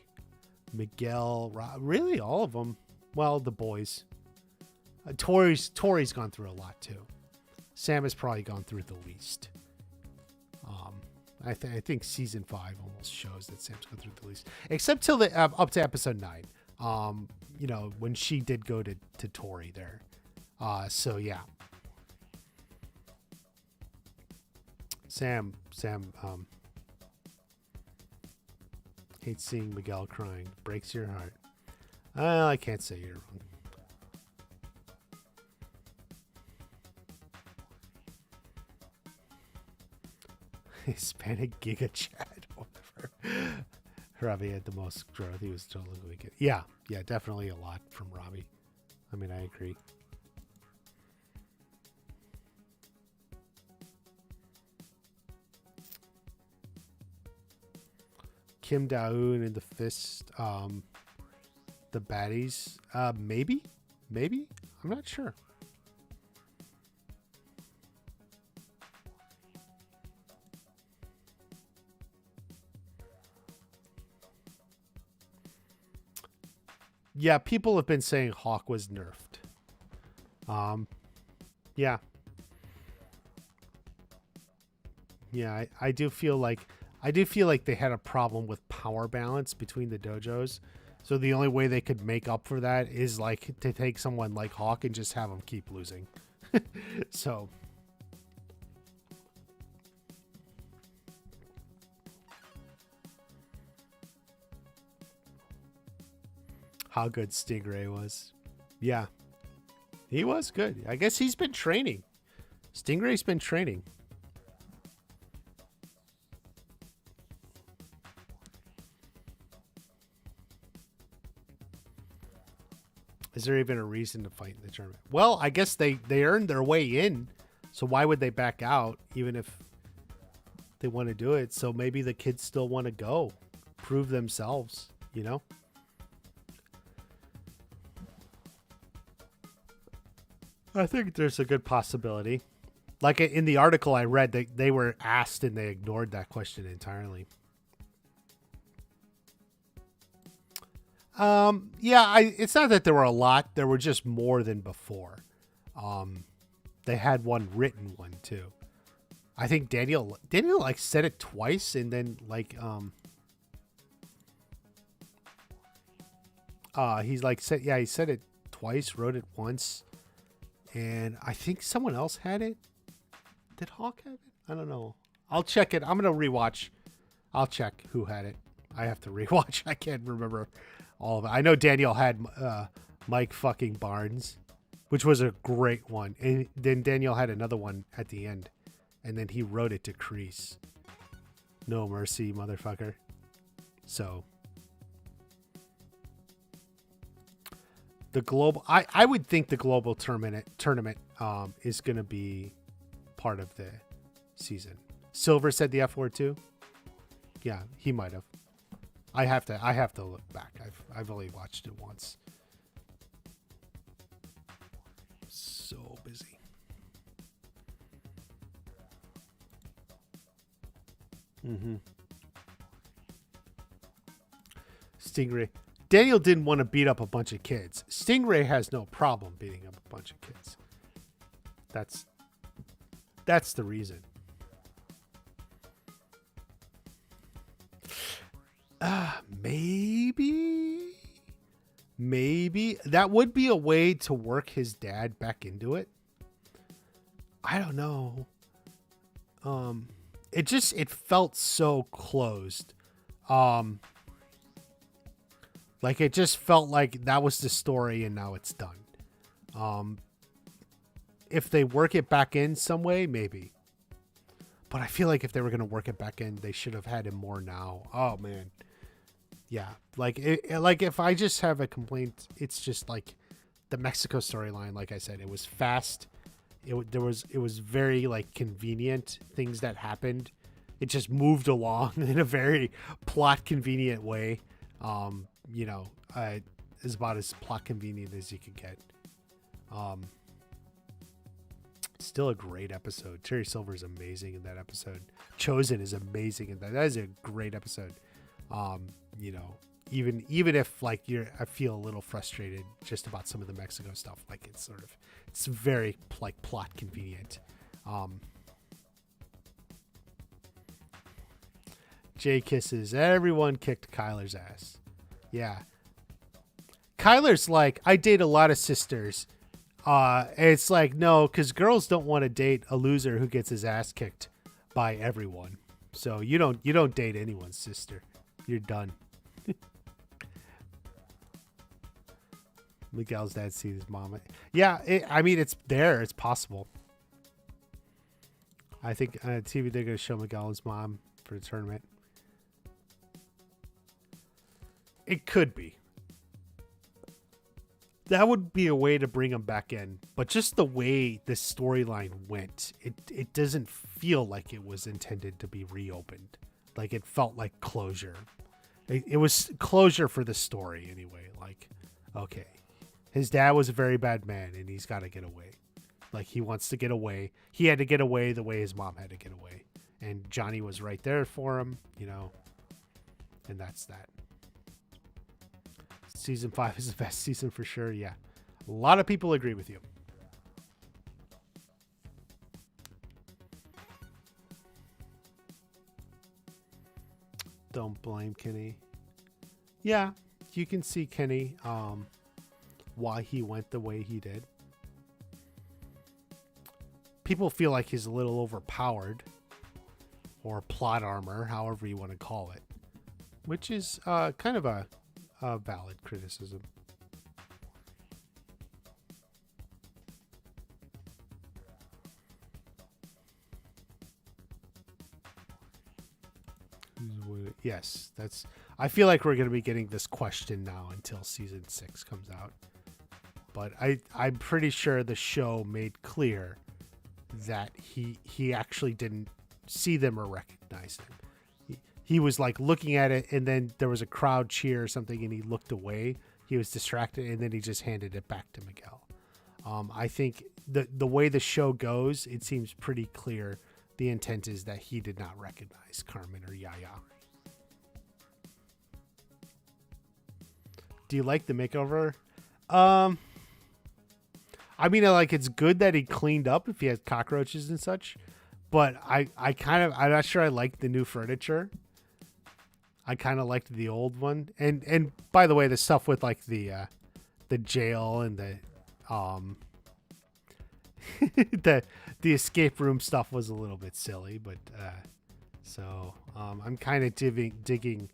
Miguel, really all of them. Well, the boys, Tori's gone through a lot too. Sam has probably gone through the least. I think season 5 almost shows that Sam's gone through the least, except till the up to episode 9. You know, when she did go to Tori there. So yeah. Sam hates seeing Miguel crying. Breaks your heart. I can't say you're wrong. Hispanic Giga Chad. Whatever. Robbie had the most growth. He was totally wicked. Yeah, definitely a lot from Robbie. I mean, I agree. Kim Da-eun and the Fist, the baddies. Maybe. I'm not sure. Yeah, people have been saying Hawk was nerfed. Yeah. Yeah, I do feel like they had a problem with power balance between the dojos. So the only way they could make up for that is like to take someone like Hawk and just have him keep losing. So how good Stingray was. Yeah. He was good. I guess he's been training. Stingray's been training. Is there even a reason to fight in the tournament? Well, I guess they earned their way in. So why would they back out even if they want to do it? So maybe the kids still want to go. Prove themselves, you know? I think there's a good possibility. Like in the article I read, they were asked and they ignored that question entirely. Yeah, it's not that there were a lot. There were just more than before. They had one written one too. I think Daniel like said it twice and then like he's like said he said it twice, wrote it once, and I think someone else had it. Did Hawk have it? I don't know. I'll check it. I'm gonna rewatch. I'll check who had it. I have to rewatch. I can't remember all of it. I know Daniel had Mike fucking Barnes, which was a great one. And then Daniel had another one at the end. And then he wrote it to Kreese. No mercy, motherfucker. So the global I would think the global tournament is gonna be part of the season. Silver said the F word too. Yeah, he might have. I have to look back. I've only watched it once. So busy. Stingray. Daniel didn't want to beat up a bunch of kids. Stingray has no problem beating up a bunch of kids. That's the reason. Maybe that would be a way to work his dad back into it. I don't know. It felt so closed. Like it just felt like that was the story and now it's done. If they work it back in some way, maybe. But I feel like if they were going to work it back in, they should have had him more now. Oh man. Yeah. Like if I just have a complaint, it's just like the Mexico storyline. Like I said, it was fast. It was very like convenient things that happened. It just moved along in a very plot convenient way. Is about as plot convenient as you could get. Still a great episode. Terry Silver is amazing in that episode. Chosen is amazing in that. That is a great episode. Even if like I feel a little frustrated just about some of the Mexico stuff. Like it's very like plot convenient. Jay kisses. Everyone kicked Kyler's ass. Yeah. Kyler's like, I date a lot of sisters. It's like, no, because girls don't want to date a loser who gets his ass kicked by everyone. So you don't date anyone's sister. You're done. Miguel's dad sees his mom. Yeah, it's there. It's possible. I think on TV they're going to show Miguel's mom for the tournament. It could be. That would be a way to bring him back in. But just the way this storyline went, it doesn't feel like it was intended to be reopened. Like, it felt like closure. It was closure for the story anyway. Like, okay, his dad was a very bad man and he's got to get away. Like, he wants to get away. He had to get away the way his mom had to get away. And Johnny was right there for him, and that's that. Season 5 is the best season for sure. Yeah. A lot of people agree with you. Don't blame Kenny. Yeah, you can see Kenny, why he went the way he did. People feel like he's a little overpowered, or plot armor, however you want to call it, which is kind of a valid criticism. Yes, I feel like we're going to be getting this question now until season 6 comes out. But I'm pretty sure the show made clear that he actually didn't see them or recognize them. He was like looking at it, and then there was a crowd cheer or something, and he looked away. He was distracted, and then he just handed it back to Miguel. I think the way the show goes, it seems pretty clear the intent is that he did not recognize Carmen or Yaya. Do you like the makeover? I mean, like, it's good that he cleaned up if he has cockroaches and such, but I'm not sure I like the new furniture. I kind of liked the old one. And by the way, the stuff with like the jail and the escape room stuff was a little bit silly, but so I'm kind of digging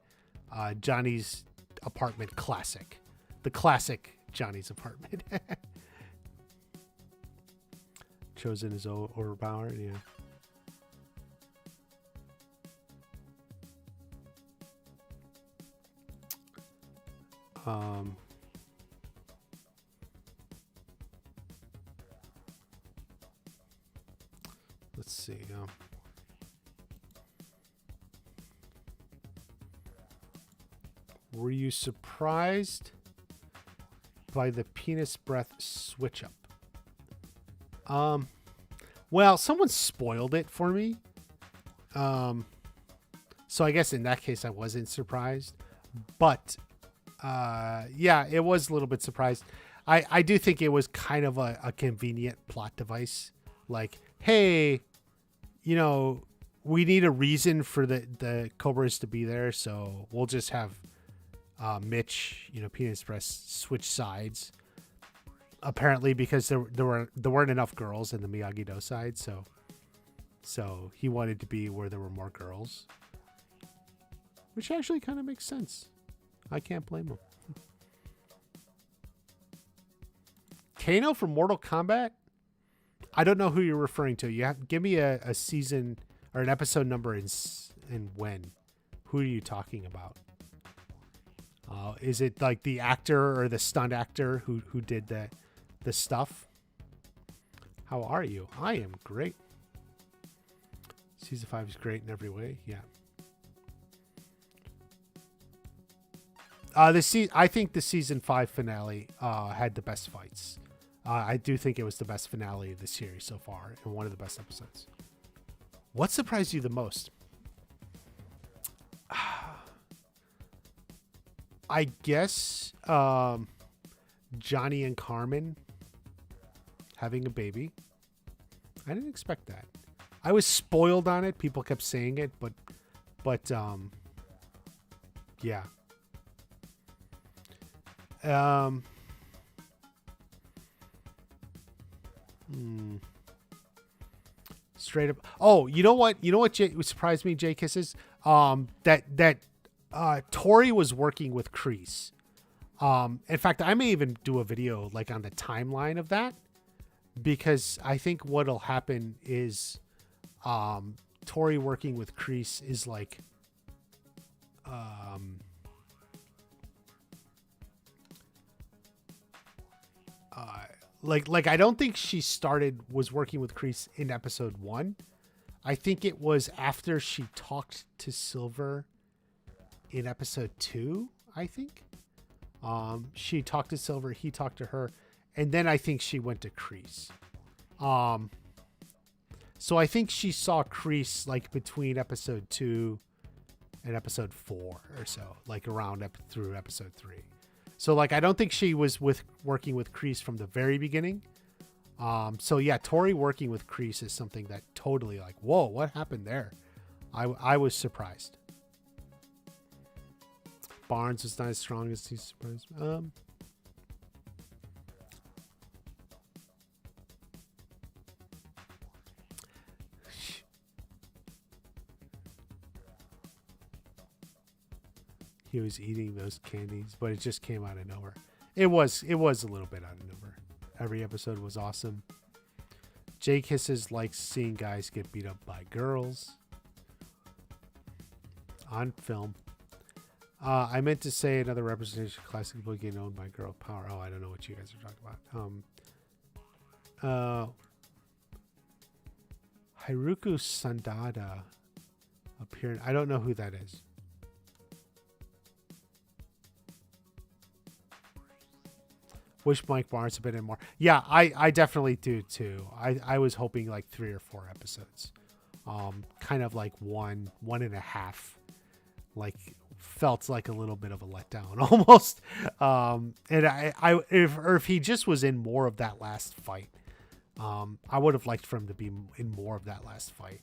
Johnny's apartment classic, the classic Johnny's apartment. Chosen is overpowered, yeah. Let's see. Were you surprised by the penis breath switch up? Well, someone spoiled it for me. So I guess in that case I wasn't surprised, but yeah, it was a little bit surprised. I do think it was kind of a convenient plot device. Like, hey, we need a reason for the Cobras to be there, so we'll just have Mitch, Penis Breath switch sides. Apparently, because there weren't enough girls in the Miyagi-Do side, so he wanted to be where there were more girls, which actually kind of makes sense. I can't blame him. Kano from Mortal Kombat? I don't know who you're referring to. Give me a season or an episode number and when. Who are you talking about? Is it like the actor or the stunt actor who did the stuff? How are you? I am great. Season 5 is great in every way. Yeah. I think the season 5 finale had the best fights. I do think it was the best finale of the series so far and one of the best episodes. What surprised you the most? I guess Johnny and Carmen having a baby. I didn't expect that. I was spoiled on it. People kept saying it, but yeah. Straight up. Oh, you know what? You know what surprised me, Jay Kisses? That Tori was working with Kreese. In fact, I may even do a video like on the timeline of that, because I think what'll happen is Tori working with Kreese is like like I don't think she was working with Kreese in episode 1. I think it was after she talked to Silver in episode 2, I think. She talked to Silver, he talked to her, and then I think she went to Kreese. So I think she saw Kreese like between episode 2 and episode 4 or so, like around through episode 3. So like I don't think she was working with Kreese from the very beginning. So yeah, Tori working with Kreese is something that totally like, whoa, what happened there? I was surprised. Barnes was not as strong as he's surprised. He was eating those candies, but it just came out of nowhere. It was a little bit out of nowhere. Every episode was awesome. Jay Kisses likes seeing guys get beat up by girls on film. I meant to say another representation of classic people getting owned by girl power. Oh, I don't know what you guys are talking about. Hiruko Sandada appearing. I don't know who that is. Wish Mike Barnes had been in more. Yeah, I definitely do too. I was hoping like 3 or 4 episodes. Kind of like one and a half. Like felt like a little bit of a letdown almost. And if he just was in more of that last fight, I would have liked for him to be in more of that last fight.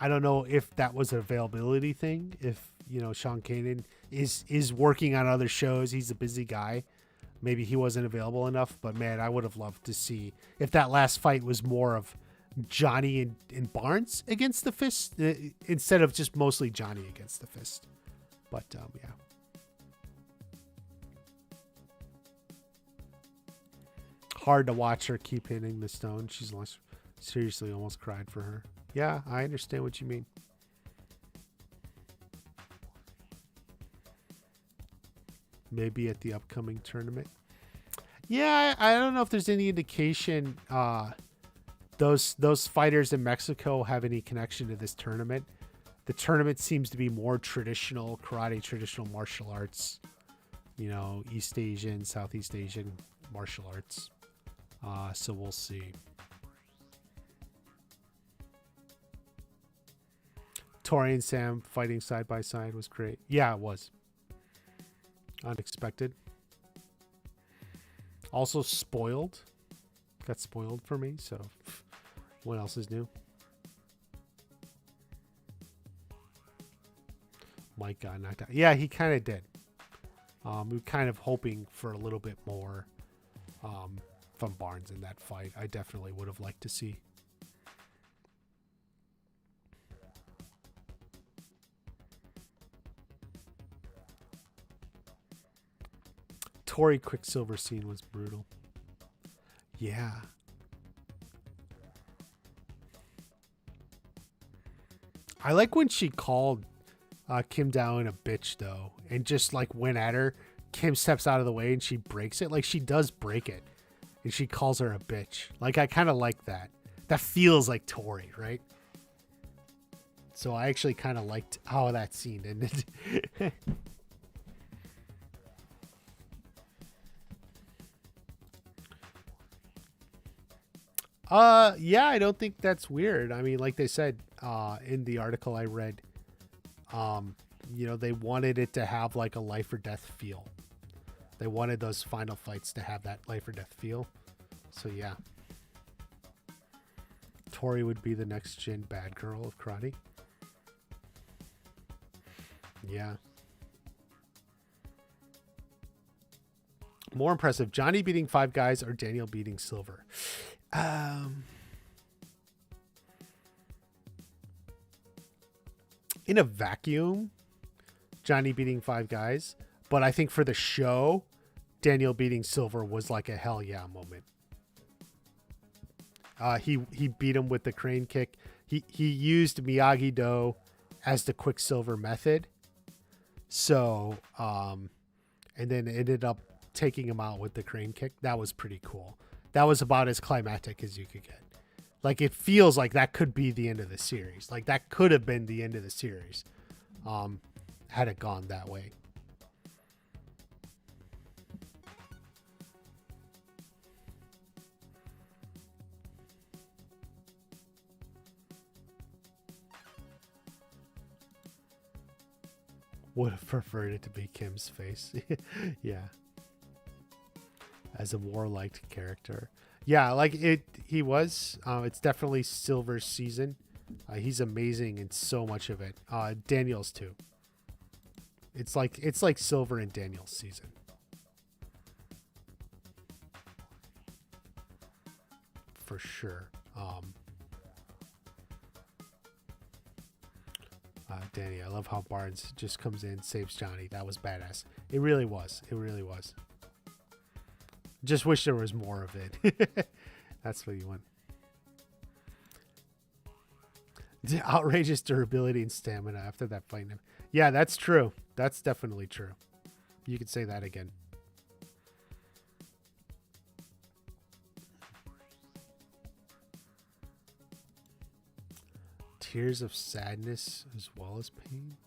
I don't know if that was an availability thing. If, you know, Sean Kanan is working on other shows. He's a busy guy. Maybe he wasn't available enough, but man, I would have loved to see if that last fight was more of Johnny and Barnes against the Fist instead of just mostly Johnny against the Fist. But yeah. Hard to watch her keep hitting the stone. She's seriously almost cried for her. Yeah, I understand what you mean. Maybe at the upcoming tournament. Yeah, I don't know if there's any indication those fighters in Mexico have any connection to this tournament. The tournament seems to be more traditional karate, traditional martial arts. You know, East Asian, Southeast Asian martial arts. So we'll see. Tori and Sam fighting side by side was great. Yeah, it was. Unexpected. Also spoiled. Got spoiled for me, so what else is new? Mike got knocked out. Yeah, he kind of did. We were kind of hoping for a little bit more from Barnes in that fight. I definitely would have liked to see. Tori Quicksilver scene was brutal. Yeah. I like when she called Kim Down a bitch though, and just like went at her. Kim steps out of the way and she breaks it. Like she does break it, and she calls her a bitch. Like I kind of like that. That feels like Tori, right? So I actually kind of liked how that scene ended. Yeah, I don't think that's weird. I mean, like they said in the article I read, you know, they wanted it to have like a life or death feel. They wanted those final fights to have that life or death feel. So yeah. Tori would be the next gen bad girl of karate. Yeah. More impressive, Johnny beating 5 guys or Daniel beating Silver? In a vacuum, Johnny beating 5 guys. But I think for the show, Daniel beating Silver was like a hell yeah moment. He beat him with the crane kick. He used Miyagi-Do as the Quicksilver method. So, and then ended up taking him out with the crane kick. That was pretty cool. That was about as climactic as you could get. Like, it feels like that could be the end of the series. Like, that could have been the end of the series, had it gone that way. Would have preferred it to be Kim's face. Yeah. As a more liked character. Yeah, like he was. It's definitely Silver's season. He's amazing in so much of it. Daniel's too. It's like Silver and Daniel's season. For sure. Danny, I love how Barnes just comes in, saves Johnny. That was badass. It really was. It really was. Just wish there was more of it. That's what you want. Outrageous durability and stamina after that fight. Yeah, that's true. That's definitely true. You could say that again. Tears of sadness as well as pain.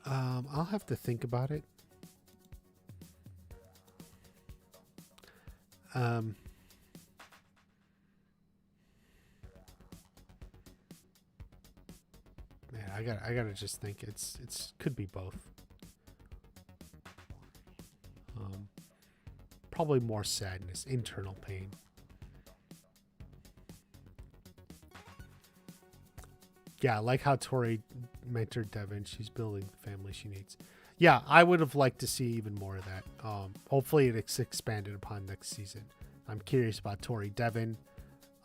I'll have to think about it. Man, I gotta just think. It's could be both. Probably more sadness, internal pain. Yeah, I like how Tori mentored Devin. She's building the family she needs. Yeah, I would have liked to see even more of that. Hopefully it's expanded upon next season. I'm curious about Tori, Devin,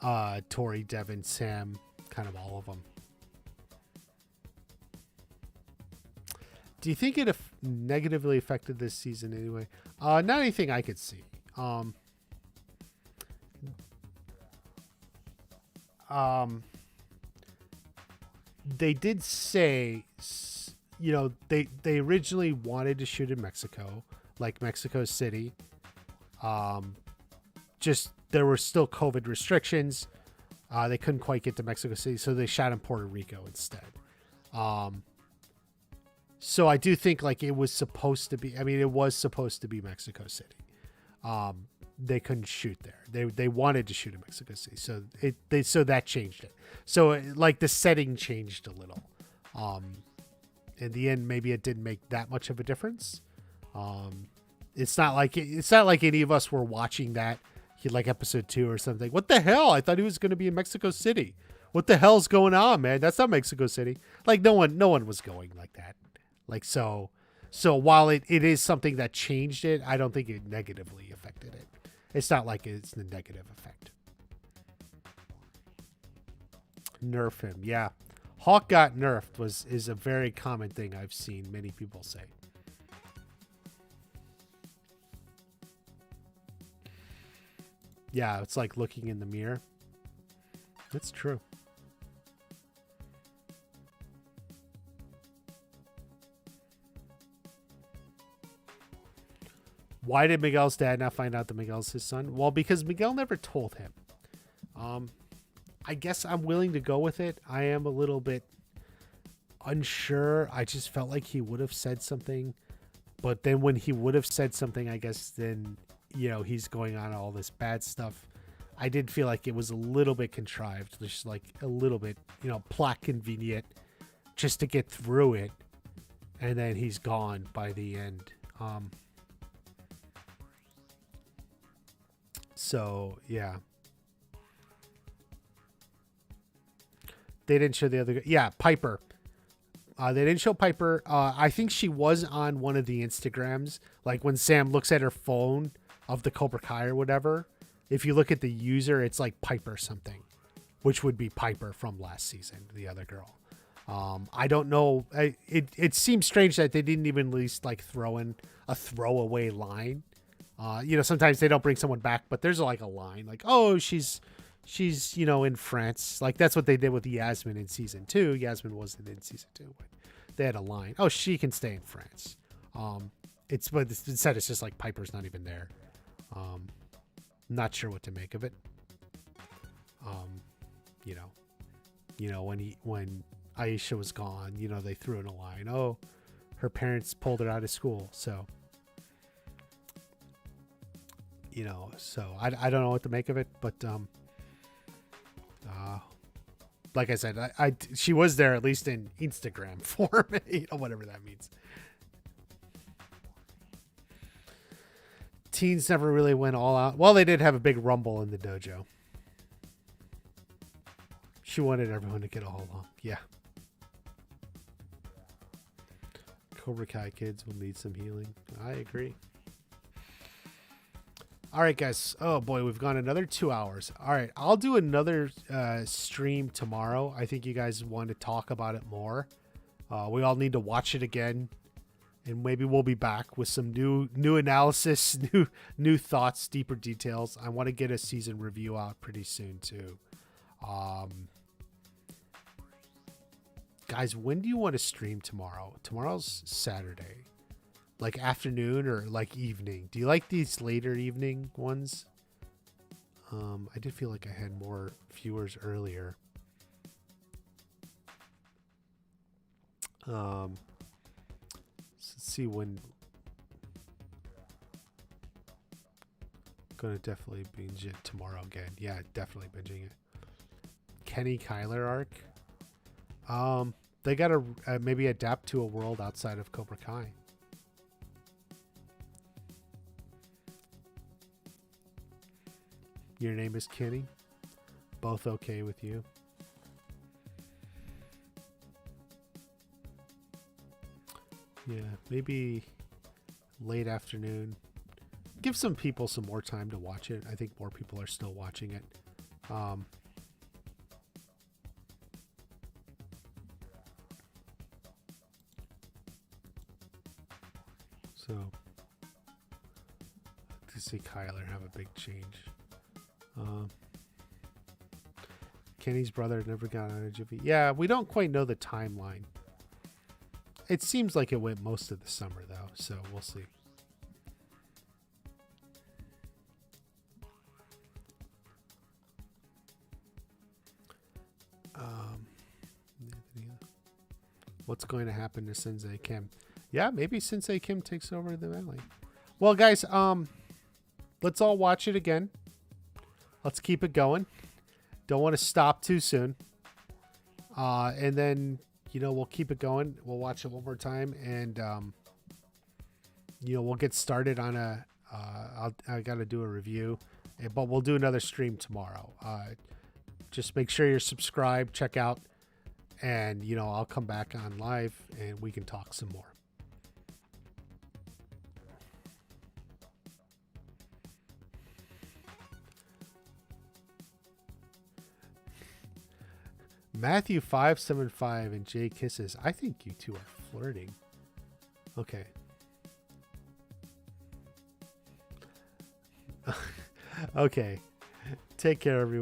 Sam, kind of all of them. Do you think it negatively affected this season anyway? Not anything I could see. They did say, you know, they originally wanted to shoot in Mexico, like Mexico City. Just there were still COVID restrictions. They couldn't quite get to Mexico City, so they shot in Puerto Rico instead. So I do think like it was supposed to be. I mean, it was supposed to be Mexico City. They couldn't shoot there. They wanted to shoot in Mexico City, so so that changed it. So like the setting changed a little. In the end, maybe it didn't make that much of a difference. It's not like any of us were watching that, like episode 2 or something. What the hell? I thought he was going to be in Mexico City. What the hell's going on, man? That's not Mexico City. Like no one was going like that. Like so while it is something that changed it, I don't think it negatively affected it. It's not like it's the negative effect. Nerf him, yeah. Hawk got nerfed is a very common thing I've seen many people say. Yeah, it's like looking in the mirror. That's true. Why did Miguel's dad not find out that Miguel's his son? Well, because Miguel never told him. I guess I'm willing to go with it. I am a little bit unsure. I just felt like he would have said something. But then when he would have said something, I guess then, you know, he's going on all this bad stuff. I did feel like it was a little bit contrived. Just like a little bit, you know, plot convenient just to get through it. And then he's gone by the end. So, yeah. They didn't show the other. Yeah, Piper. They didn't show Piper. I think she was on one of the Instagrams. Like when Sam looks at her phone of the Cobra Kai or whatever, if you look at the user, it's like Piper something, which would be Piper from last season, the other girl. I don't know. It seems strange that they didn't even at least like throw in a throwaway line. Sometimes they don't bring someone back, but there's like a line like, oh, she's in France. Like that's what they did with Yasmin in season 2. Yasmin wasn't in season 2, but they had a line. Oh, she can stay in France. But instead it's just like Piper's not even there. Not sure what to make of it. When Aisha was gone, they threw in a line. Oh, her parents pulled her out of school. So, I don't know what to make of it, but, like I said, she was there at least in Instagram form, whatever that means. Teens never really went all out. Well, they did have a big rumble in the dojo. She wanted everyone to get a hold on. Yeah. Cobra Kai kids will need some healing. I agree. All right, guys. Oh, boy, we've gone another 2 hours. All right, I'll do another stream tomorrow. I think you guys want to talk about it more. We all need to watch it again. And maybe we'll be back with some new analysis, new thoughts, deeper details. I want to get a season review out pretty soon, too. Guys, when do you want to stream tomorrow? Tomorrow's Saturday. Like afternoon or like evening? Do you like these later evening ones? I did feel like I had more viewers earlier. Let's see when. Gonna definitely binge it tomorrow again. Yeah, definitely binging it. Kenny Kyler arc. They gotta maybe adapt to a world outside of Cobra Kai. Your name is Kenny. Both okay with you? Yeah, maybe late afternoon. Give some people some more time to watch it. I think more people are still watching it. So, to see Kyler have a big change. Kenny's brother never got out of Jiffy. Yeah, we don't quite know the timeline. It seems like it went most of the summer, though, so we'll see. What's going to happen to Sensei Kim? Yeah, maybe Sensei Kim takes over the valley. Well, guys, let's all watch it again. Let's keep it going. Don't want to stop too soon. And then, we'll keep it going. We'll watch it one more time. And, we'll get started on I got to do a review. But we'll do another stream tomorrow. Just make sure you're subscribed. Check out. And, I'll come back on live and we can talk some more. Matthew 575 and Jay Kisses. I think you two are flirting. Okay. Okay. Take care, everyone.